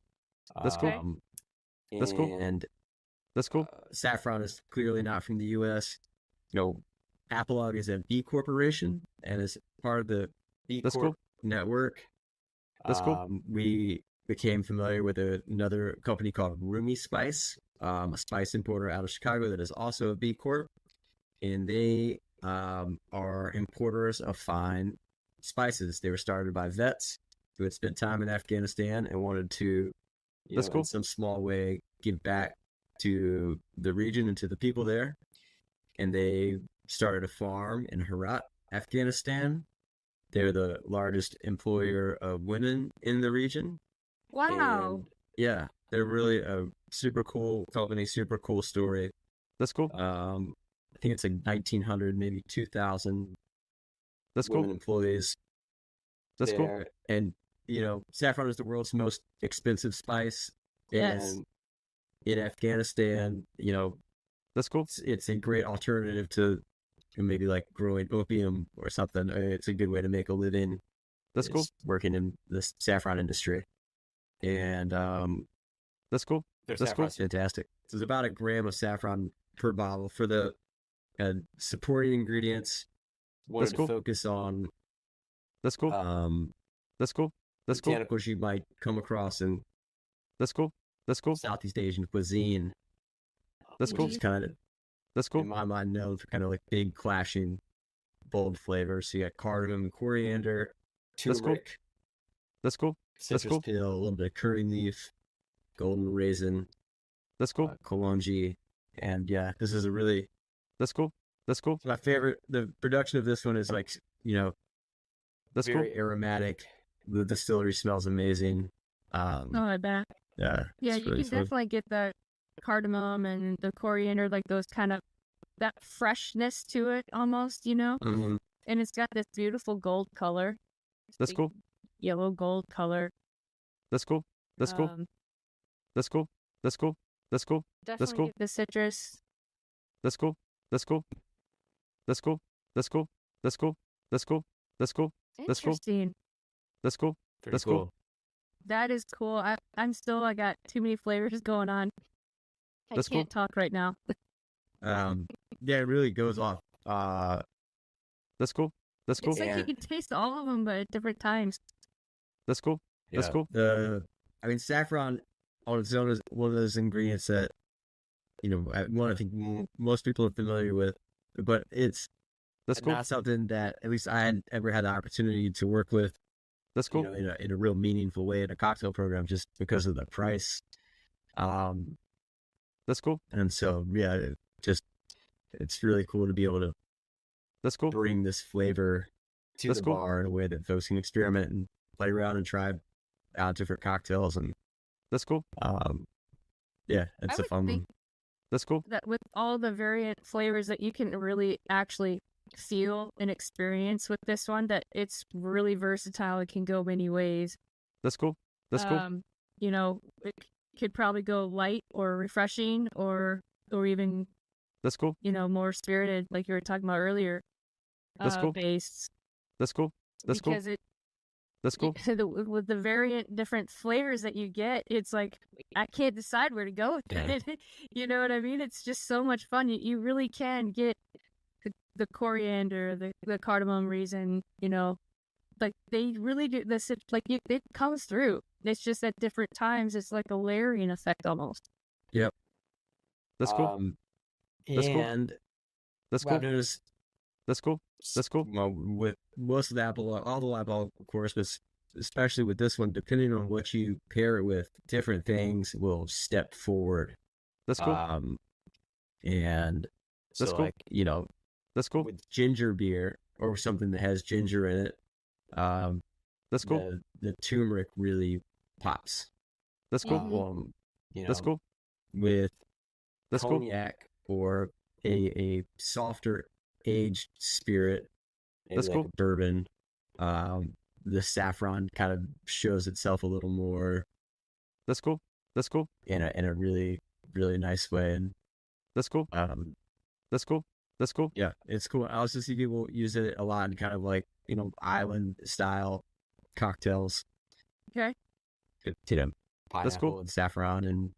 That's cool. Um, That's cool. And That's cool. Saffron is clearly not from the U.S. Apologue is a B corporation and is part of the B That's Corp cool. network. That's cool. We became familiar with another company called Rumi Spice, a spice importer out of Chicago that is also a B Corp. And they are importers of fine spices. They were started by vets who had spent time in Afghanistan and wanted to, That's cool. in some small way, give back to the region and to the people there. And they started a farm in Herat, Afghanistan. They're the largest employer of women in the region. Wow. And, yeah, they're really a super cool company, super cool story. That's cool. I think it's like 1,900, maybe 2,000 That's women cool. employees That's cool. there. And, saffron is the world's most expensive spice. Yes. And in Afghanistan, That's cool. it's a great alternative to maybe like growing opium or something. It's a good way to make a living. That's cool. is working in the saffron industry. And That's cool. their That's cool. saffron's fantastic. So it's about a gram of saffron per bottle. For the supporting ingredients, wanted That's cool. to focus on That's cool. That's cool. That's cool. botanicals you might come across in That's cool. That's cool. Southeast Asian cuisine. That's which cool. is kind of That's cool. in my mind, known for kind of like big, clashing, bold flavors. So you got cardamom, coriander, That's cool. turmeric, That's cool. That's citrus cool. peel, a little bit of curry leaf, golden raisin, That's cool. Kalonji, and yeah, this is a really That's cool. That's cool. my favorite. The production of this one is like, That's very cool. aromatic. The distillery smells amazing. Oh, I bet. Yeah, Yeah, it's you really can fun. definitely get the cardamom and the coriander, like those kind of that freshness to it almost, Mhm. And it's got this beautiful gold color. That's Big cool. Yellow gold color. That's cool. That's cool. Um, That's cool. That's cool. That's cool. Definitely cool. get the citrus. That's cool. That's cool. That's cool. That's cool. That's cool. That's cool. That's cool. That's cool. Interesting. That's cool. Pretty That's cool. cool. That is cool. I got too many flavors going on. That's I can't talk right now. Yeah, it really goes off. That's cool. That's cool. It's like you can taste all of them, but at different times. That's cool. That's Yeah. cool. Saffron on its own is one of those ingredients that, I think most people are familiar with, but it's That's cool. not something that at least I had ever had the opportunity to work with, That's cool. in a real meaningful way in a cocktail program, just because of the price. That's cool. And so, yeah, it's really cool to be able to That's cool. bring this flavor to That's the cool. bar in a way that folks can experiment and play around and try out different cocktails. And That's cool. yeah, it's I a would fun think one. That's cool. that with all the variant flavors that you can really actually feel and experience with this one, that it's really versatile. It can go many ways. That's cool. That's cool. It could probably go light or refreshing or even, That's cool. more spirited, like you were talking about earlier. That's cool. Based. That's cool. That's cool. Because That's cool. with the variant different flavors that you get, it's like I can't decide where to go with it. You know what I mean? It's just so much fun. You really can get the coriander, the cardamom raisin. Like they really do this. It comes through. It's just at different times. It's like a layering effect almost. Yep. That's cool. That's cool. And That's what I've cool. noticed, That's cool. That's cool. well, with most of the all the Apple, of course, but especially with this one, depending on what you pair it with, different things will step forward. That's cool. And so That's cool. like, That's cool. with ginger beer or something that has ginger in it, That's cool. the turmeric really pops. That's cool. That's cool. With That's cool. cognac or a softer aged spirit, maybe That's like cool. a bourbon, the saffron kind of shows itself a little more That's cool. That's cool. in a really, really nice way. And That's cool. That's cool. That's cool. yeah, it's cool. I also see people use it a lot in kind of like, island style cocktails. Okay. Pineapple cool. and saffron and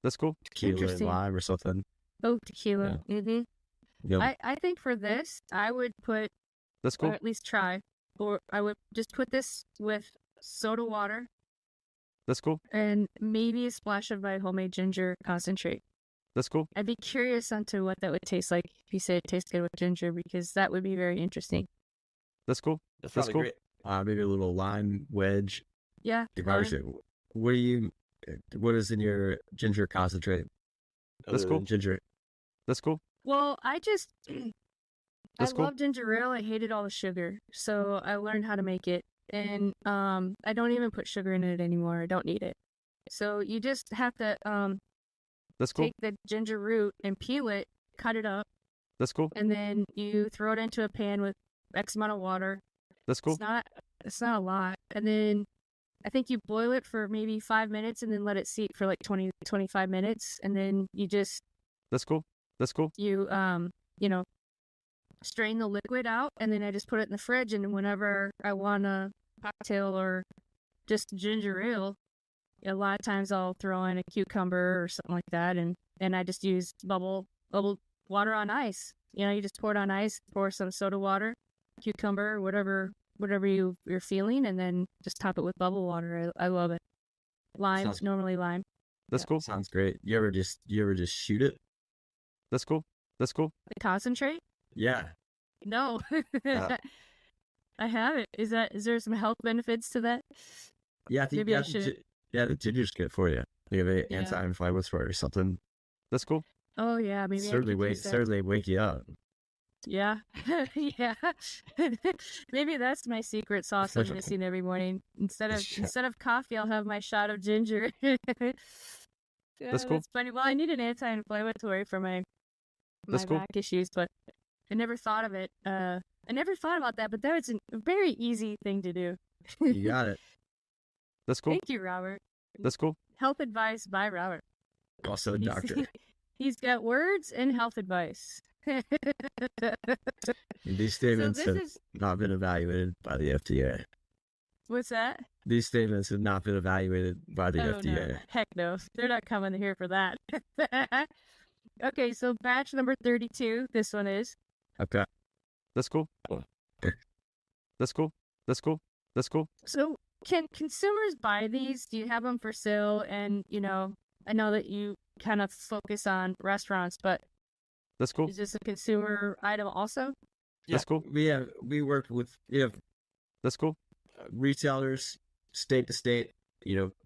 That's cool. tequila and Interesting. lime or something. Oh, tequila. Mm-hmm. Yep. I think for this, I would put, That's or cool. at least try, or I would just put this with soda water That's cool. and maybe a splash of my homemade ginger concentrate. That's cool. I'd be curious onto what that would taste like if you say it tastes good with ginger, because that would be very interesting. That's cool. That's That's probably great. Maybe a little lime wedge. Yeah. To garnish it. What is in your ginger concentrate? That's other cool. than Ginger. That's cool. Well, I That's cool. love ginger ale. I hated all the sugar, so I learned how to make it, and I don't even put sugar in it anymore. I don't need it. So you just have to That's cool. take the ginger root and peel it, cut it up, That's cool. and then you throw it into a pan with X amount of water. That's cool. It's not a lot. And then I think you boil it for maybe 5 minutes and then let it seep for like 20, 25 minutes. And then you just, That's cool. That's cool. you know, strain the liquid out, and then I just put it in the fridge. And whenever I want a cocktail or just ginger ale, a lot of times I'll throw in a cucumber or something like that. And I just use bubble water on ice. You just pour it on ice, pour some soda water, cucumber, whatever you're feeling, and then just top it with bubble water. I love it. Lime, normally lime. That's Yeah. cool. Sounds great. You ever just shoot it? That's cool. That's cool. The concentrate? Yeah. No. Uh, I haven't. Is there some health benefits to that? Yeah, I think Maybe I should. the ginger's good for you. You have an Yeah. anti-inflammatory or something. That's cool. Oh yeah, maybe I could use that. Certainly wake you up. Yeah, yeah. Maybe that's my secret sauce I'm missing every morning. Instead of coffee, I'll have my shot of ginger. Yeah, That's cool. That's funny. Well, I need an anti-inflammatory for my That's cool. back issues, but I never thought of it. I never thought about that, but that was a very easy thing to do. You got it. That's cool. Thank you, Robert. That's cool. Health advice by Robert. Also a He's- doctor. He's got words and health advice. And these statements this have is- not been evaluated by the FDA. What's that? These statements have not been evaluated by the Oh, FDA. no. Heck no. They're not coming here for that. Okay, so batch number 32. This one is. Okay. That's cool. That's cool. That's cool. That's cool. So, can consumers buy these? Do you have them for sale? And, I know that you kind of focus on restaurants, but That's cool. is this a consumer item also? That's cool. We work with That's cool. retailers state to state.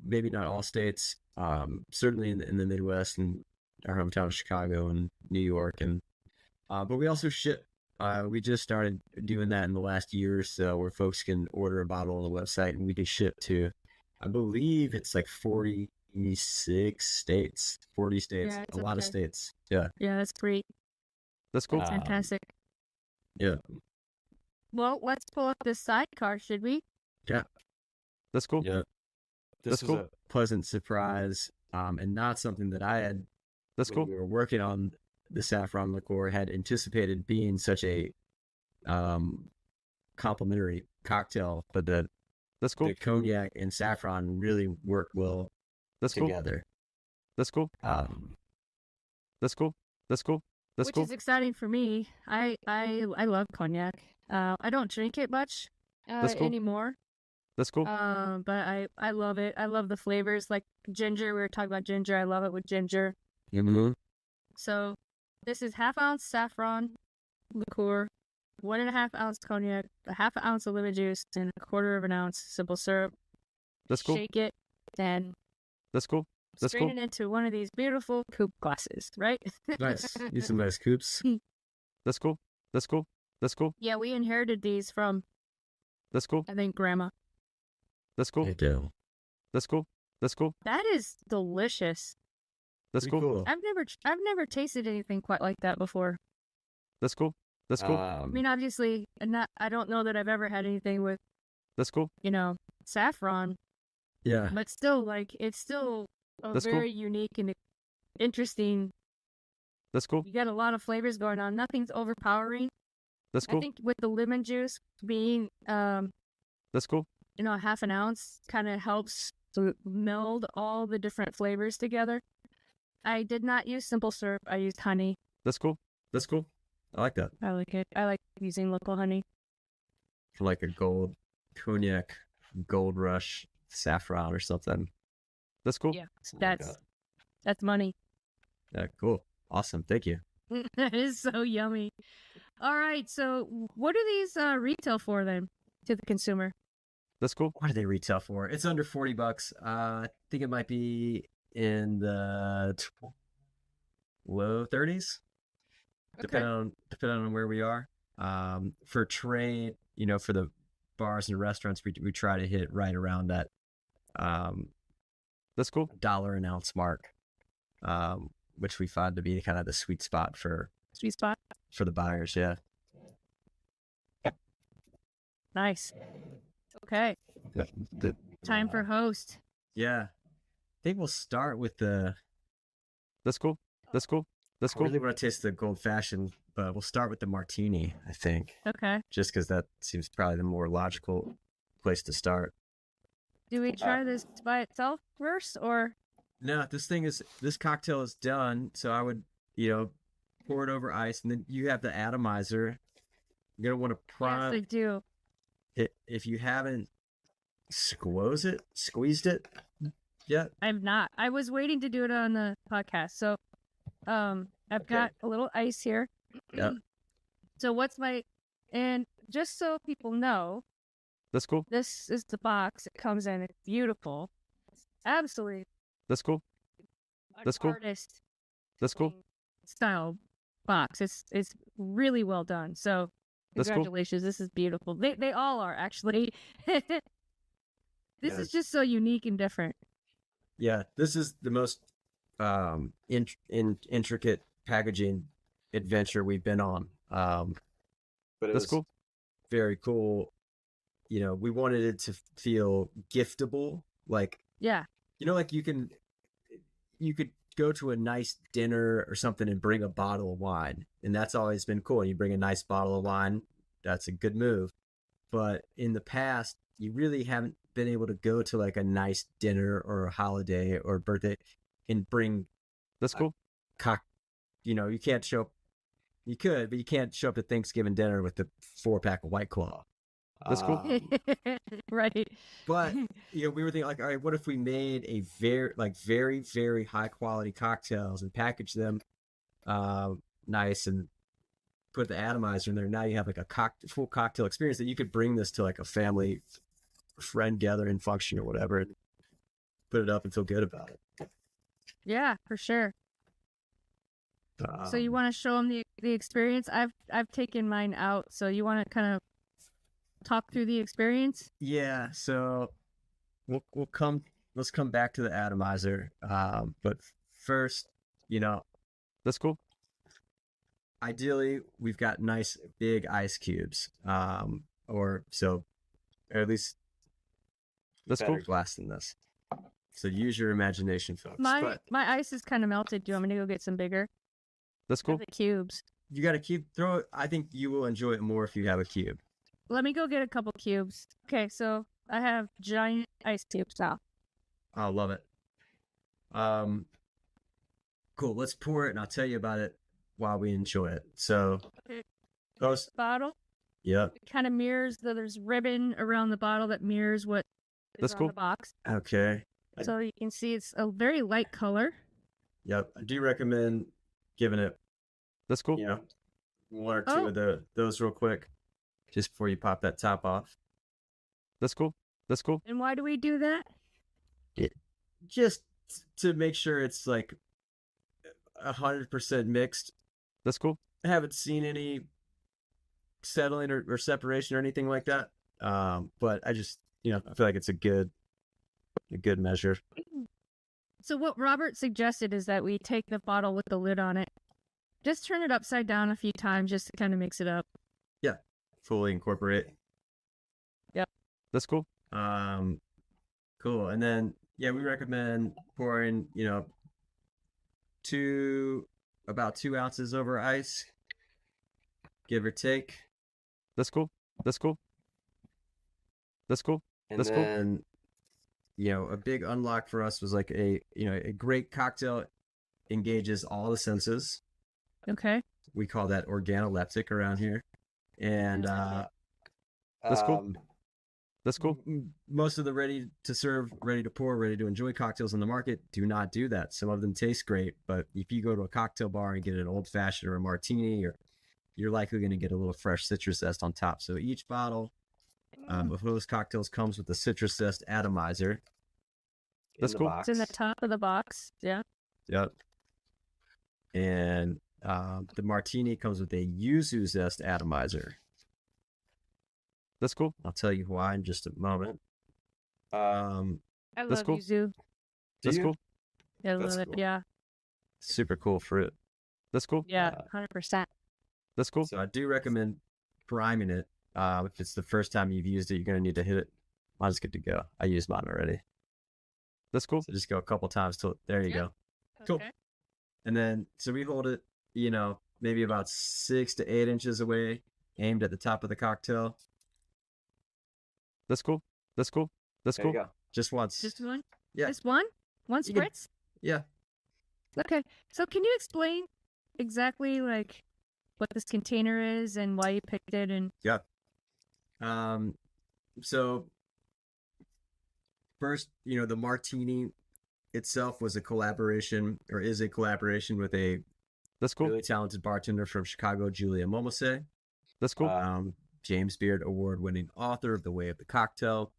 Maybe not all states. Certainly in the Midwest and our hometown of Chicago and New York, and but we also ship. We just started doing that in the last year or so, where folks can order a bottle on the website and we can ship to, I believe it's like 46 states, 40 states, Yeah, a it's lot up of there. states. Yeah. Yeah, that's great. That's cool. That's fantastic. Yeah. Well, let's pull up this sidecar, should we? That's cool. Yeah. That's This was cool. a pleasant surprise, and not something that I had, That's when cool. we were working on the saffron liqueur, had anticipated being such a complimentary cocktail, but the That's cool. cognac and saffron really work well That's cool. together. That's cool. That's cool. That's cool. That's Which cool. is exciting for me. I love cognac. I don't drink it much That's cool. anymore. That's cool. But I love it. I love the flavors, like ginger. We were talking about ginger. I love it with ginger. Mm-hmm. So this is 1/2 ounce saffron liqueur, 1.5 ounce cognac, 1/2 ounce of lemon juice, and 1/4 ounce simple syrup. That's cool. Shake it, then That's cool. That's strain cool. it into one of these beautiful coupe glasses, right? Nice. Use some nice coupes. That's cool. That's cool. That's cool. Yeah, we inherited these from, That's cool. I think, Grandma. That's cool. They do. That's cool. That's cool. That is delicious. That's Pretty cool. I've never tasted anything quite like that before. That's cool. That's cool. I mean, obviously, I don't know that I've ever had anything with, That's cool. saffron, Yeah. but still, like, it's still a That's cool. very unique and interesting. That's cool. You got a lot of flavors going on. Nothing's overpowering. That's I cool. think with the lemon juice being, That's cool. 1/2 ounce kind of helps to meld all the different flavors together. I did not use simple syrup. I used honey. That's cool. That's cool. I like that. I like it. I like using local honey. For like a gold cognac, gold rush, saffron or something. That's cool. Yeah. Something like That's money. that. Yeah, cool. Awesome. Thank you. That is so yummy. All right. So what do these retail for then to the consumer? That's cool. What do they retail for? It's under $40. I think it might be in the low 30s, depending on where we are. For trade, for the bars and restaurants, we try to hit right around that That's cool. dollar an ounce mark, which we find to be kind of the sweet spot for Sweet spot. the buyers. Yeah. Nice. Okay. Time for host. Yeah. I think we'll start with That's cool. That's cool. That's I cool. really want to taste the gold fashioned, but we'll start with the martini, I think, Okay. just because that seems probably the more logical place to start. Do we try this by itself first, or No, this cocktail is done, so I would, pour it over ice, and then you have the atomizer. You're gonna want to yes, I prime do. it if you haven't squeezed it yet. I'm not. I was waiting to do it on the podcast. So, I've got a little ice here. Yep. So and just so people know, That's cool. this is the box it comes in. It's beautiful. Absolutely. That's cool. That's cool. Artist That's cool. style box. It's really well done. So That's cool. congratulations. This is beautiful. They all are actually. This Yeah. is just so unique and different. Yeah, this is the most intricate packaging adventure we've been on. But it That's was cool. very cool. You know, we wanted it to feel giftable. Like, Yeah. you know, like you could go to a nice dinner or something and bring a bottle of wine, and that's always been cool. You bring a nice bottle of wine, that's a good move. But in the past, you really haven't been able to go to like a nice dinner or a holiday or birthday and bring That's cool. you know, you can't show up. You could, but you can't show up to Thanksgiving dinner with the 4-pack of White Claw. That's cool. Right. But you know, we were thinking like, all right, what if we made a very, very high quality cocktails and package them nice and put the atomizer in there. Now you have like a full cocktail experience that you could bring this to like a family friend gathering function or whatever and put it up and feel good about it. Yeah, for sure. So you want to show them the experience? I've taken mine out. So you want to kind of talk through the experience? Yeah, so let's come back to the atomizer. But first, you know, That's cool. ideally we've got nice big ice cubes. Or at least That's better cool. glass than this. So use your imagination, folks. My ice is kind of melted. Do you want me to go get some bigger? That's I have cool. the cubes. You got to throw it. I think you will enjoy it more if you have a cube. Let me go get a couple cubes. Okay, so I have giant ice cubes now. I love it. Cool. Let's pour it, and I'll tell you about it while we enjoy it. So, Hoste. Bottle. Yep. It kind of mirrors there's ribbon around the bottle that mirrors what is That's on cool. the box. Okay. So you can see it's a very light color. Yep. I do recommend giving it, That's cool. you know, one or two of those real quick, just before you pop that top off. That's cool. That's cool. And why do we do that? Just to make sure it's like 100% mixed. That's cool. I haven't seen any settling or separation or anything like that. But I just, you know, I feel like it's a good measure. So what Robert suggested is that we take the bottle with the lid on it. Just turn it upside down a few times just to kind of mix it up. Yeah. Fully incorporate. Yep. That's cool. Cool. And then, yeah, we recommend pouring, you know, about 2 ounces over ice, give or take. That's cool. That's cool. That's cool. And That's cool. then, you know, a big unlock for us was like a great cocktail engages all the senses. Okay. We call that organoleptic around here. And That's cool. That's cool. Most of the ready to serve, ready to pour, ready to enjoy cocktails on the market do not do that. Some of them taste great, but if you go to a cocktail bar and get an old fashioned or a martini, you're likely going to get a little fresh citrus zest on top. So each bottle of those cocktails comes with a citrus zest atomizer. That's cool. It's in the top of the box. Yeah. Yep. And the martini comes with a yuzu zest atomizer. That's cool. I'll tell you why in just a moment. I That's love cool. yuzu. That's cool. Yeah, I That's love it. cool. Yeah. Super cool fruit. That's cool. Yeah. 100%. That's cool. So I do recommend priming it. If it's the first time you've used it, you're going to need to hit it. Mine's good to go. I used mine already. That's cool. So just go a couple times till there you Yeah. go. Cool. Okay. And then, so we hold it, you know, maybe about 6 to 8 inches away, aimed at the top of the cocktail. That's cool. That's cool. That's There cool. you go. Just once. Just one? Yeah. Just one? One You can- spritz? Yeah. Okay. So can you explain exactly like what this container is and why you picked it and Yeah. So first, you know, the martini itself was a collaboration or is a collaboration with a That's cool. Really talented bartender from Chicago, Julia Momose. That's cool. James Beard award-winning author of The Way of the Cocktail.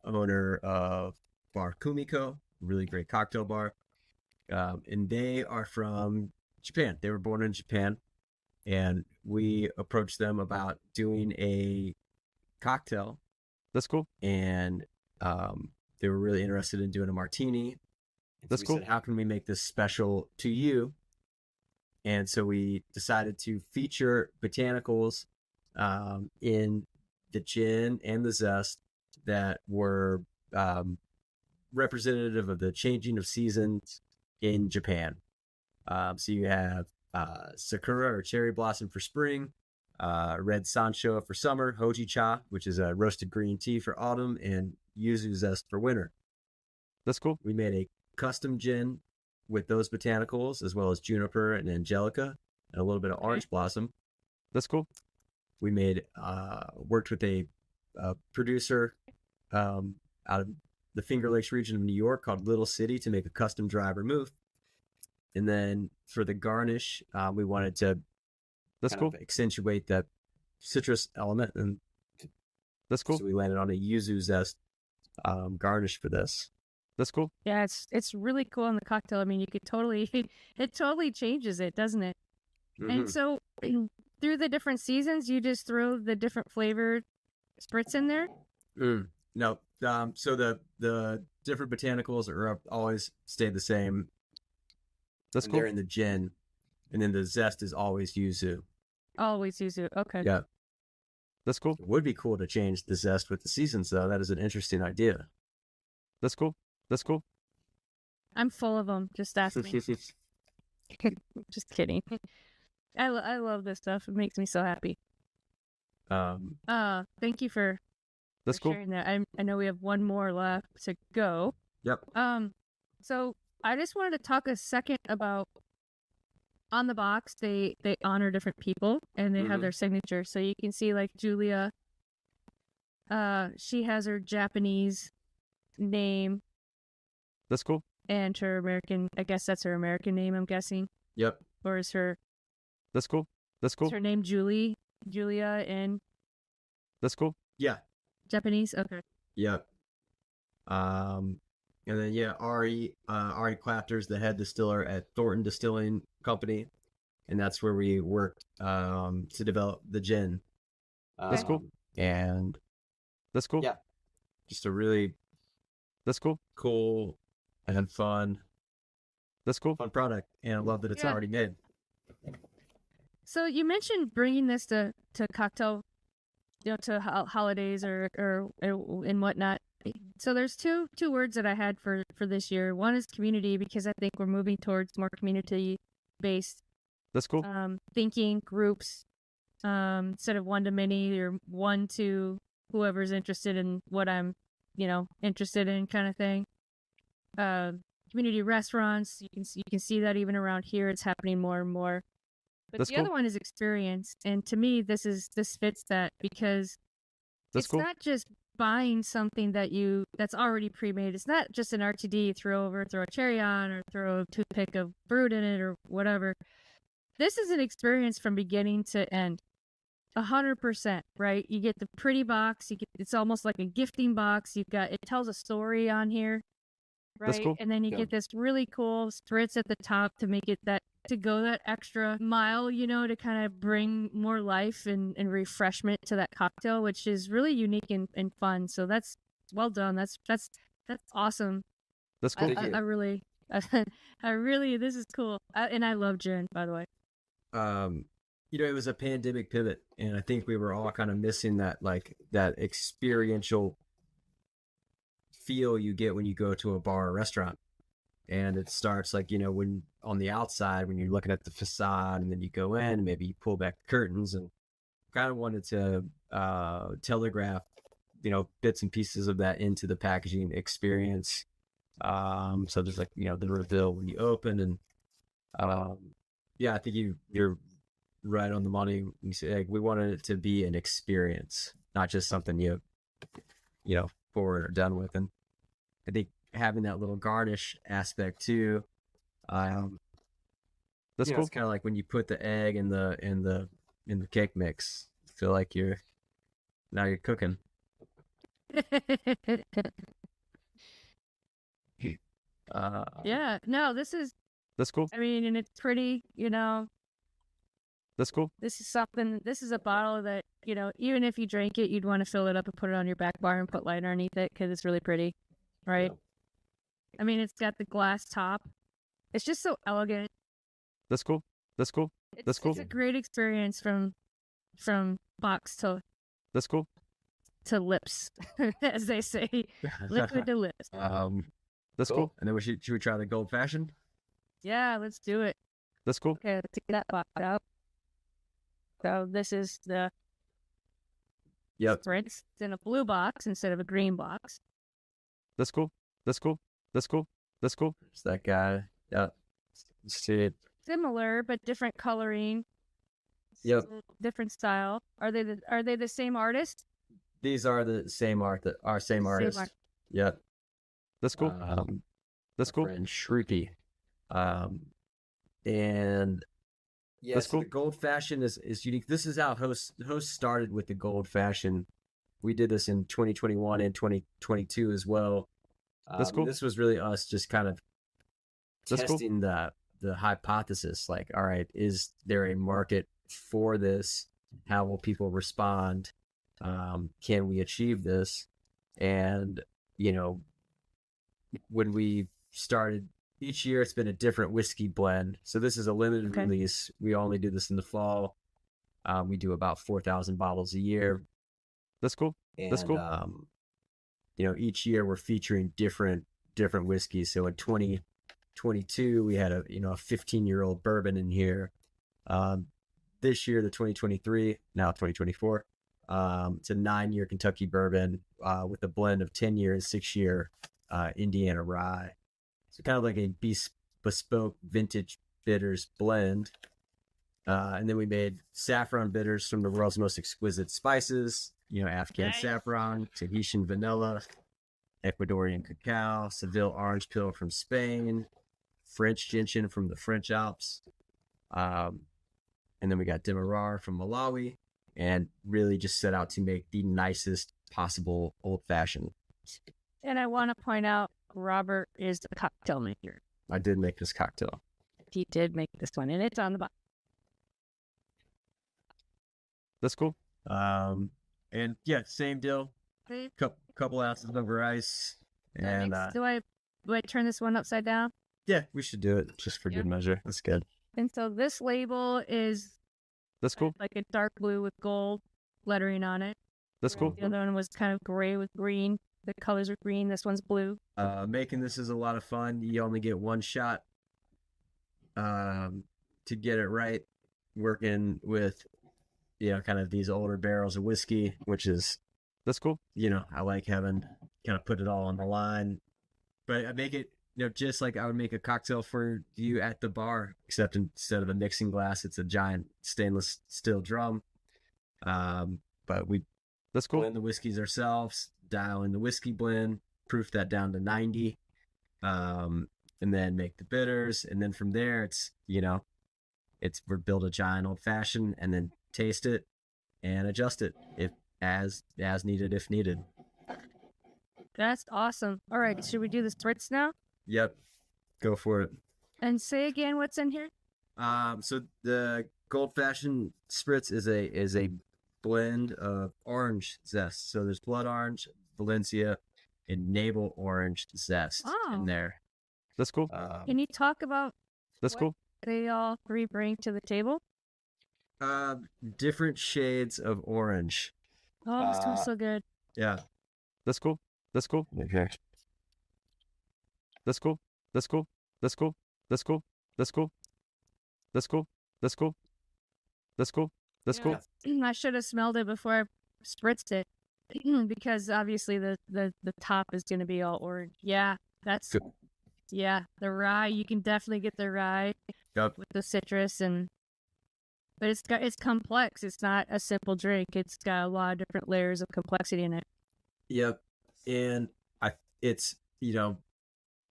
Owner of Bar Kumiko, really great cocktail bar. And they are from Japan. They were born in Japan. And we approached them about doing a cocktail. That's cool. And they were really interested in doing a martini. That's we cool. said, how can we make this special to you? And so we decided to feature botanicals in the gin and the zest that were representative of the changing of seasons in Japan. So you have sakura or cherry blossom for spring, red sancho for summer, hoji cha, which is a roasted green tea for autumn, and yuzu zest for winter. That's cool. We made a custom gin with those botanicals, as well as juniper and angelica, and a little bit of orange blossom. That's cool. We made, worked with a producer out of the Finger Lakes region of New York called Little City to make a custom dry vermouth. And then for the garnish, we wanted to That's cool. accentuate that citrus element. And That's cool. so we landed on a yuzu zest garnish for this. That's cool. Yeah, it's really cool in the cocktail. I mean, you could totally, it totally changes it, doesn't it? And so through the different seasons, you just throw the different flavored spritz in there? No. So the different botanicals are always stay the same. That's and cool. They're in the gin. And then the zest is always yuzu. Always use it. Okay. Yeah. That's cool. It would be cool to change the zest with the seasons, though. That is an interesting idea. That's cool. That's cool. I'm full of them. Just ask me. Just kidding. I love this stuff. It makes me so happy. Thank you for That's cool. sharing that. I know we have one more left to go. Yep. So I just wanted to talk a second about on the box. They honor different people and they have their signature. So you can see like Julia. She has her Japanese name. That's cool. And her American. I guess that's her American name. I'm guessing. Yep. Or is her? That's cool. That's cool. Is her name Julia in That's cool. Yeah. Japanese? Okay. Yep. And then Ari Clapter's the head distiller at Thornton Distilling Company, and that's where we worked to develop the gin. That's cool. And That's cool. Yeah. Just a really That's cool and fun product, and I love that it's already made. So you mentioned bringing this to cocktail, to holidays or and whatnot. So there's two words that I had for this year. One is community, because I think we're moving towards more community based. That's cool. Thinking groups, instead of one to many or one to whoever's interested in what I'm, interested in, kind of thing. Community restaurants, you can see that even around here, it's happening more and more. But That's the cool. other one is experience, and to me, this fits that, because That's it's cool. not just buying something that's already pre-made. It's not just an RTD you throw a cherry on, or throw a toothpick of fruit in it, or whatever. This is an experience from beginning to end, 100%. Right? You get the pretty box. It's almost like a gifting box. It tells a story on here. Right. That's cool. And then you get this really cool spritz at the top to make it to go that extra mile, to kind of bring more life and refreshment to that cocktail, which is really unique and fun. So that's well done. That's awesome. That's cool. I really, this is cool. And I love gin, by the way. It was a pandemic pivot, and I think we were all kind of missing that experiential feel you get when you go to a bar or restaurant. And it starts when on the outside, when you're looking at the facade, and then you go in and maybe you pull back the curtains, and kind of wanted to telegraph bits and pieces of that into the packaging experience. So there's the reveal when you open, and I think you're right on the money when you say we wanted it to be an experience, not just something you forward or done with. And I think having that little garnish aspect too, That's It's cool. kind of like when you put the egg in the cake mix. I feel like you're cooking. Yeah, no, this is, That's cool. I mean, and it's pretty, That's cool. this is a bottle that, even if you drank it, you'd want to fill it up and put it on your back bar and put light underneath it because it's really pretty, right? I mean, it's got the glass top. It's just so elegant. That's cool. That's cool. That's cool. It's a great experience from box That's cool. to lips, as they say, liquid to lips. That's cool. And then should we try the gold fashioned? Yeah, let's do it. That's cool. Okay, let's take that box out. So this is the spritz. It's in a blue box instead of a green box. That's cool. That's cool. That's cool. That's cool. It's that guy. Yeah. See it. Similar but different coloring. Yep. Different style. Are they the same artist? These are the same same artist. Yep. That's cool. That's cool. And Shruti. And yeah, that's so cool. The gold fashion is unique. This is how Hoste started with the gold fashion. We did this in 2021 and 2022 as well. That's cool. This was really us just kind of that's testing cool. the hypothesis. Like, all right, is there a market for this? How will people respond? Can we achieve this? And when we started, each year it's been a different whiskey blend. So this is a limited release. We only do this in the fall. We do about 4,000 bottles a year. That's cool. And, that's cool. Each year we're featuring different whiskeys. So in 2022 we had a 15-year-old bourbon in here. This year, the 2023, now 2024, it's a 9-year Kentucky bourbon with a blend of 10-year and 6-year Indiana rye. So kind of like a bespoke vintage bitters blend. And then we made saffron bitters from the world's most exquisite spices. Afghan saffron, Tahitian vanilla, Ecuadorian cacao, Seville orange peel from Spain, French gentian from the French Alps. And then we got Demerara from Malawi, and really just set out to make the nicest possible old fashioned. And I want to point out, Robert is a cocktail maker. I did make this cocktail. He did make this one, and it's on the box. That's cool. And yeah, same deal. Okay. Couple ounces of ice. And do I turn this one upside down? Yeah, we should do it just for good measure. That's good. And so this label is that's cool. Like a dark blue with gold lettering on it. That's cool. The other one was kind of gray with green. The colors are green. This one's blue. Making this is a lot of fun. You only get one shot to get it right. Working with kind of these older barrels of whiskey, which is that's cool. I like having kind of put it all on the line, but I make it just like I would make a cocktail for you at the bar, except instead of a mixing glass, it's a giant stainless steel drum. But we that's cool. blend the whiskeys ourselves, dial in the whiskey blend, proof that down to 90, and then make the bitters, and then from there it's we build a giant old fashioned, and then taste it and adjust it if as needed if needed. That's awesome. All right, should we do the spritz now? Yep, go for it. And say again what's in here. So the gold fashioned spritz is a blend of orange zest. So there's blood orange, Valencia, and navel orange zest in there. That's cool. Can you talk about that's cool. They all three bring to the table? Different shades of orange. Oh, this smells so good. Yeah. That's cool. That's cool. Okay. That's cool. That's cool. That's cool. That's cool. That's cool. That's cool. That's cool. That's cool. That's cool. I should have smelled it before I spritzed it because obviously the top is going to be all orange. Yeah, that's good. Yeah, the rye. You can definitely get the rye with the citrus but it's complex. It's not a simple drink. It's got a lot of different layers of complexity in it. Yep, and it's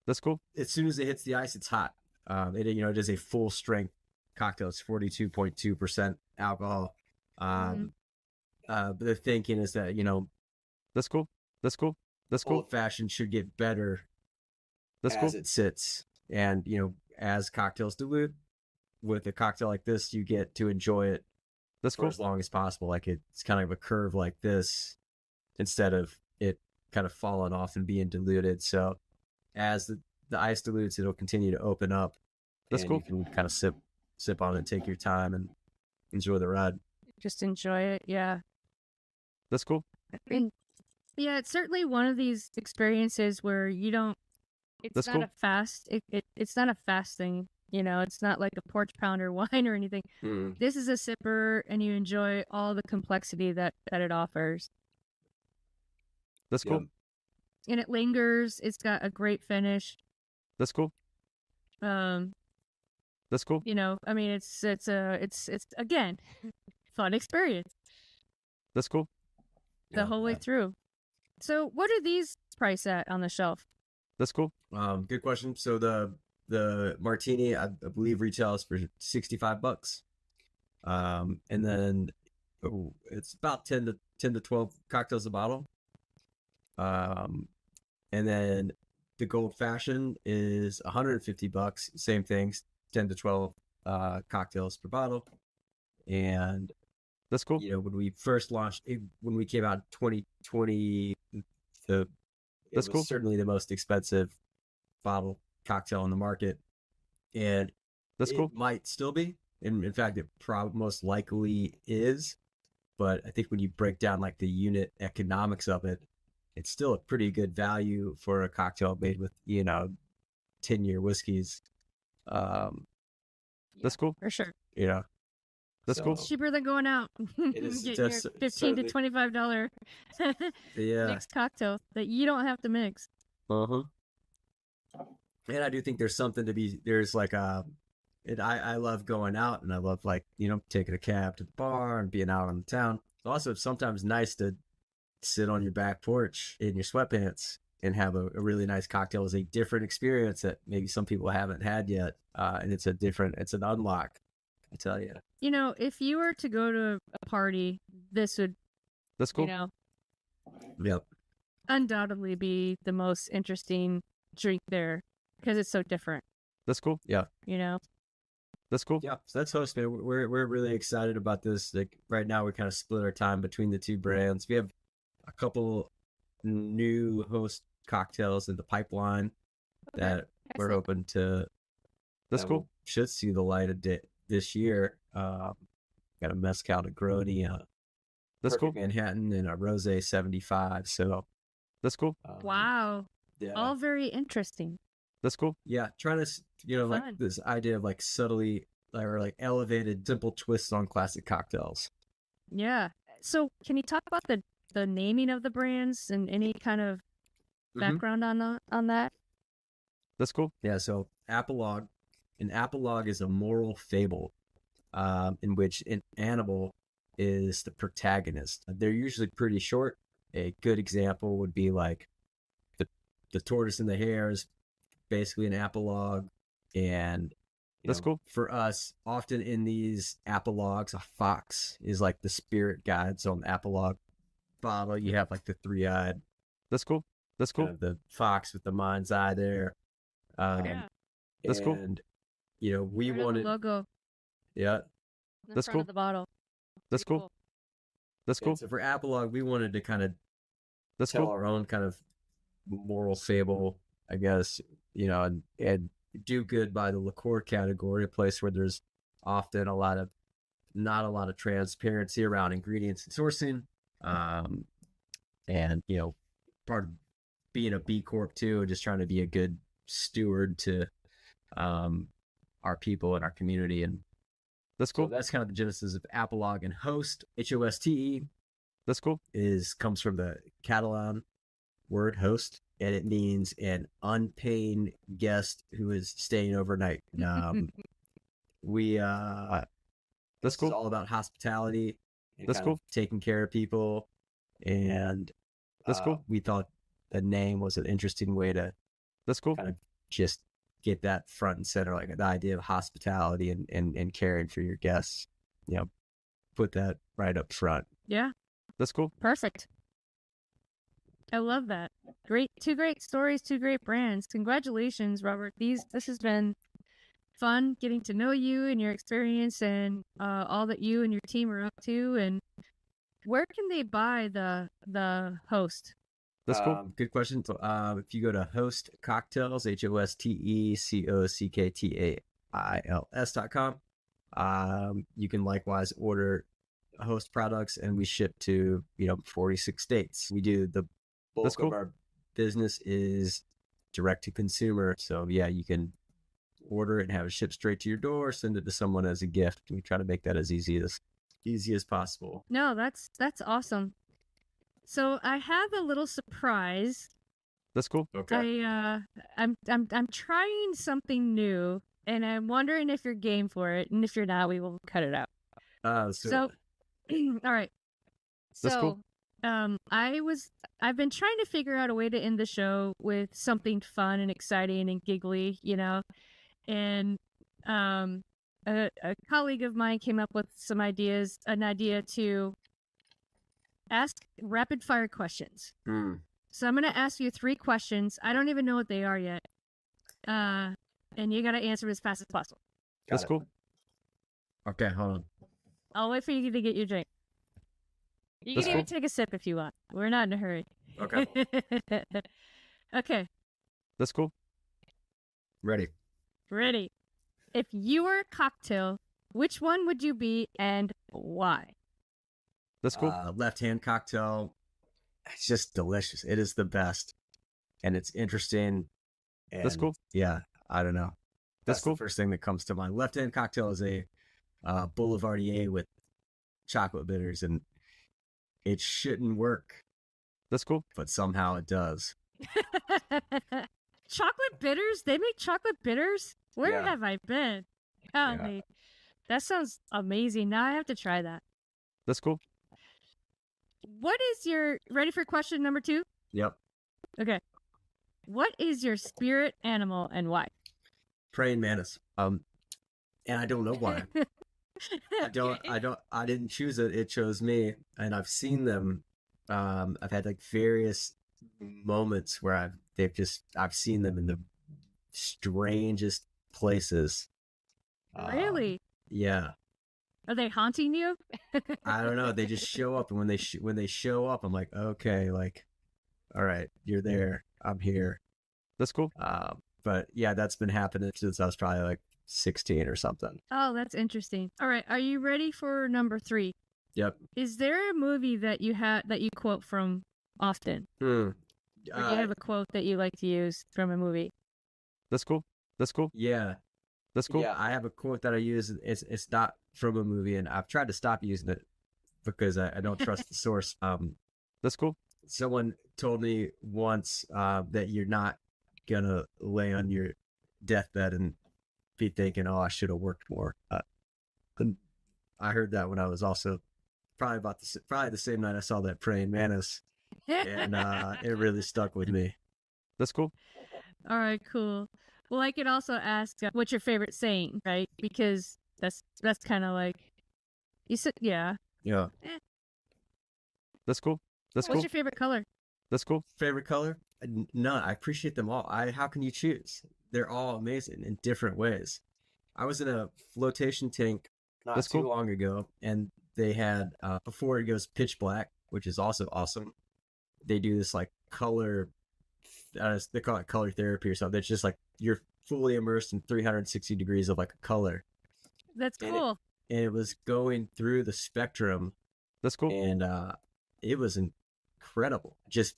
that's cool. As soon as it hits the ice, it's hot. It is a full strength cocktail. It's 42.2% alcohol. But the thinking is that, That's cool. That's cool. That's cool. old fashioned should get better That's as cool. it sits. And, as cocktails dilute, with a cocktail like this, you get to enjoy it That's for cool. as long as possible. Like it's kind of a curve like this instead of it kind of falling off and being diluted. So as the ice dilutes, it'll continue to open up. That's and cool. You can kind of sip on it, take your time, and enjoy the ride. Just enjoy it. Yeah. That's cool. And yeah, it's certainly one of these experiences where you don't. It's That's not cool. a fast. It's not a fast thing. It's not like a porch pounder wine or anything. This is a sipper, and you enjoy all the complexity that it offers. That's cool. And it lingers. It's got a great finish. That's cool. That's cool. I mean, it's again, fun experience That's cool. the whole way through. So, what are these priced at on the shelf? That's cool. Good question. So the martini, I believe, retails for $65. And then it's about 10 to 12 cocktails a bottle. And then the gold fashioned is $150. Same things, 10 to 12 cocktails per bottle. And That's cool. when we first launched, when we came out in 2020, it That's was cool. certainly the most expensive bottle cocktail on the market, and That's it cool. might still be. In fact, it most likely is. But I think when you break down like the unit economics of it, it's still a pretty good value for a cocktail made with 10-year whiskeys. That's cool. For sure. That's cool. It's cheaper than going out. It is. Get your That's $15 to $25 Yeah. mixed cocktail that you don't have to mix. And I do think there's something to be. There's like I love going out, and I love taking a cab to the bar and being out on the town. It's also sometimes nice to sit on your back porch in your sweatpants and have a really nice cocktail. Is a different experience that maybe some people haven't had yet, and it's an unlock. I tell you. If you were to go to a party, this would, That's cool. Yep. undoubtedly be the most interesting drink there because it's so different. That's cool. Yeah. That's cool. Yeah. So that's Hoste, man. We're really excited about this. Like right now, we kind of split our time between the two brands. We have a couple new Hoste cocktails in the pipeline that we're hoping to. That's cool. Should see the light of day this year. Got a Mezcal Negroni, That's cool. Perfect Manhattan, and a Rosé 75. So That's cool. Wow. Yeah. All very interesting. That's cool. Yeah, trying to Fun. like this idea of like subtly or like elevated, simple twists on classic cocktails. Yeah. So can you talk about the naming of the brands and any kind of background on that? That's cool. Yeah, so Apologue. An apologue is a moral fable in which an animal is the protagonist. They're usually pretty short. A good example would be like the tortoise and the hare is basically an apologue. And That's cool. For us, often in these apologues, a fox is like the spirit guide. So on the apologue bottle, you have like the three-eyed. That's cool. That's cool. The fox with the mind's eye there. Yeah. That's cool. And we Right on the wanted, logo. yeah. in the That's front cool. of the bottle. That's Pretty cool. That's cool. And so for Apologue, we wanted to kind of That's tell cool. our own kind of moral fable, I guess, and do good by the liqueur category, a place where there's often not a lot of transparency around ingredients and sourcing. And, part of being a B Corp too, just trying to be a good steward to our people and our community. And That's so cool. that's kind of the genesis of Apologue. And Hoste, Hoste, That's cool. comes from the Catalan word host, and it means an unpaid guest who is staying overnight. We That's This is cool. all about hospitality and That's kind cool. of taking care of people, and That's cool. we thought the name was an interesting way to That's cool. kind of just get that front and center, like the idea of hospitality and caring for your guests, put that right up front. Yeah. That's cool. Perfect. I love that. Two great stories, two great brands. Congratulations, Robert. This has been fun getting to know you and your experience and all that you and your team are up to. And where can they buy the Hoste? That's cool. Good question. So, if you go to Hoste Cocktails, HOSTECOCKTAILS.com, you can likewise order Hoste products, and we ship to 46 states. We do the bulk of our business is direct to consumer. So yeah, you can order it and have it shipped straight to your door, send it to someone as a gift. We try to make that as easy as possible. No, that's awesome. So I have a little surprise. That's cool. Okay. I'm trying something new, and I'm wondering if you're game for it, and if you're not, we will cut it out. So all right. That's cool. I've been trying to figure out a way to end the show with something fun and exciting and giggly, and a colleague of mine came up with an idea to ask rapid fire questions. So I'm going to ask you 3 questions. I don't even know what they are yet. And you got to answer as fast as possible. That's cool. Okay, hold on. I'll wait for you to get your drink. You can even take a sip if you want. We're not in a hurry. Okay. Okay. That's cool. Ready. If you were a cocktail, which one would you be and why? That's cool. Left-hand cocktail. It's just delicious. It is the best. And it's interesting. And that's cool. Yeah, I don't know. That's cool. The first thing that comes to mind. Left-hand cocktail is a Boulevardier with chocolate bitters, and it shouldn't work. That's cool. But somehow it does. Chocolate bitters? They make chocolate bitters? Where have I been? Golly. That sounds amazing. Now I have to try that. That's cool. What is your... Ready for question number 2? Yep. Okay. What is your spirit animal and why? Praying mantis. And I don't know why. I didn't choose it. It chose me. And I've seen them. I've had like various moments where I've seen them in the strangest places. Really? Yeah. Are they haunting you? I don't know. They just show up, and when they show up, I'm like, okay, like, all right, you're there. I'm here. That's cool. But yeah, that's been happening since I was probably like 16 or something. Oh, that's interesting. All right, are you ready for number 3? Yep. Is there a movie that you quote from often? Or do you have a quote that you like to use from a movie? That's cool. That's cool. Yeah. That's cool. Yeah, I have a quote that I use. It's not from a movie, and I've tried to stop using it because I don't trust the source. That's cool. Someone told me once that you're not gonna lay on your deathbed and be thinking, "Oh, I should have worked more." And I heard that when I was also probably the same night I saw that praying mantis, and it really stuck with me. That's cool. All right, cool. Well, I could also ask, what's your favorite saying, right? Because that's kind of like, you said, yeah. Yeah. That's cool. That's cool. What's your favorite color? That's cool. Favorite color? None. I appreciate them all. How can you choose? They're all amazing in different ways. I was in a flotation tank not too long ago, and they had, before it goes pitch black, which is also awesome, they do this like color, they call it color therapy or something. It's just like you're fully immersed in 360 degrees of like a color. That's cool. And it was going through the spectrum. That's cool. And it was incredible. Just,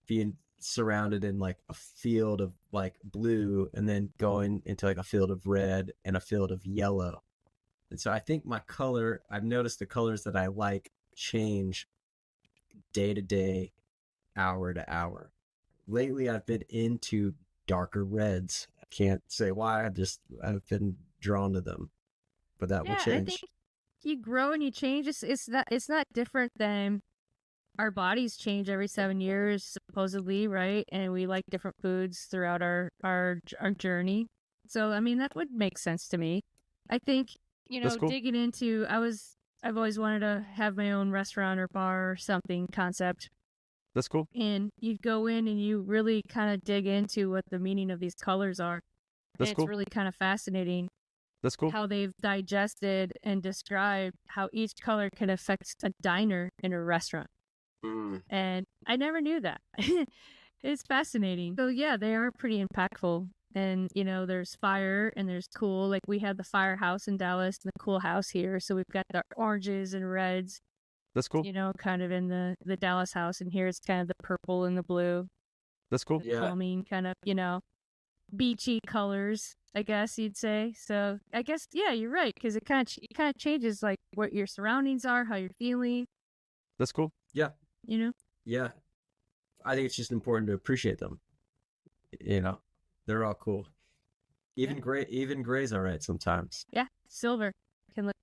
being surrounded in like a field of like blue, and then going into like a field of red and a field of yellow. And so I think I've noticed the colors that I like change day to day, hour to hour. Lately, I've been into darker reds. I can't say why. I've been drawn to them, but that will change. I think you grow and you change. It's not different than our bodies change every 7 years, supposedly, right? And we like different foods throughout our journey. So, I mean, that would make sense to me. I think, That's cool. digging into, I've always wanted to have my own restaurant or bar or something concept. That's cool. And you go in and you really kind of dig into what the meaning of these colors are. That's and cool. It's really kind of fascinating. That's cool. How they've digested and described how each color can affect a diner in a restaurant. And I never knew that. It's fascinating. So yeah, they are pretty impactful. And, there's fire and there's cool. Like we have the firehouse in Dallas and the cool house here. So we've got the oranges and reds. That's cool. Kind of in the Dallas house. And here it's kind of the purple and the blue. That's cool. Yeah. Calming, kind of, beachy colors, I guess you'd say. So I guess, yeah, you're right. Because it kind of changes like what your surroundings are, how you're feeling. That's cool. Yeah. Yeah. I think it's just important to appreciate them. They're all cool. Even gray's all right sometimes. Yeah. Silver can look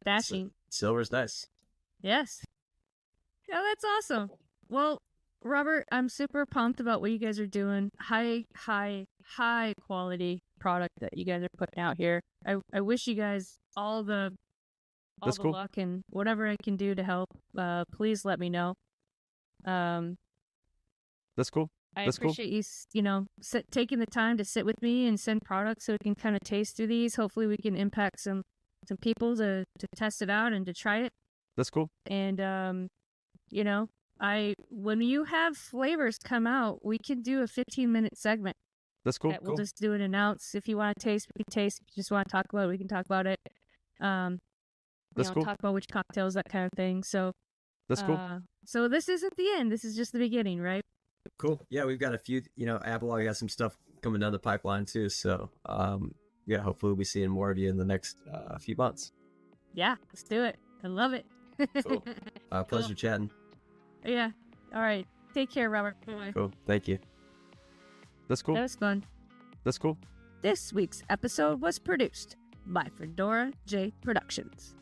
dashing. Silver's nice. Yes. Yeah, that's awesome. Well, Robert, I'm super pumped about what you guys are doing. High quality product that you guys are putting out here. I wish you guys all the That's cool. luck and whatever I can do to help. Please let me know. That's cool. I That's cool. appreciate you, taking the time to sit with me and send products so we can kind of taste through these. Hopefully we can impact some people to test it out and to try it. That's cool. And, when you have flavors come out, we can do a 15-minute segment. That's cool. That we'll just do an announce. If you want to taste, we can taste. If you just want to talk about it, we can talk about it. That's cool. Talk about which cocktails, that kind of thing. So That's cool. So this isn't the end. This is just the beginning, right? Cool. Yeah, we've got a few, Apologue got some stuff coming down the pipeline too. So, yeah, hopefully we'll be seeing more of you in the next few months. Yeah, let's do it. I love it. Cool. Pleasure chatting. Yeah. All right. Take care, Robert. Bye. Cool. Thank you. That's cool. That was fun. That's cool. This week's episode was produced by Fedora J Productions.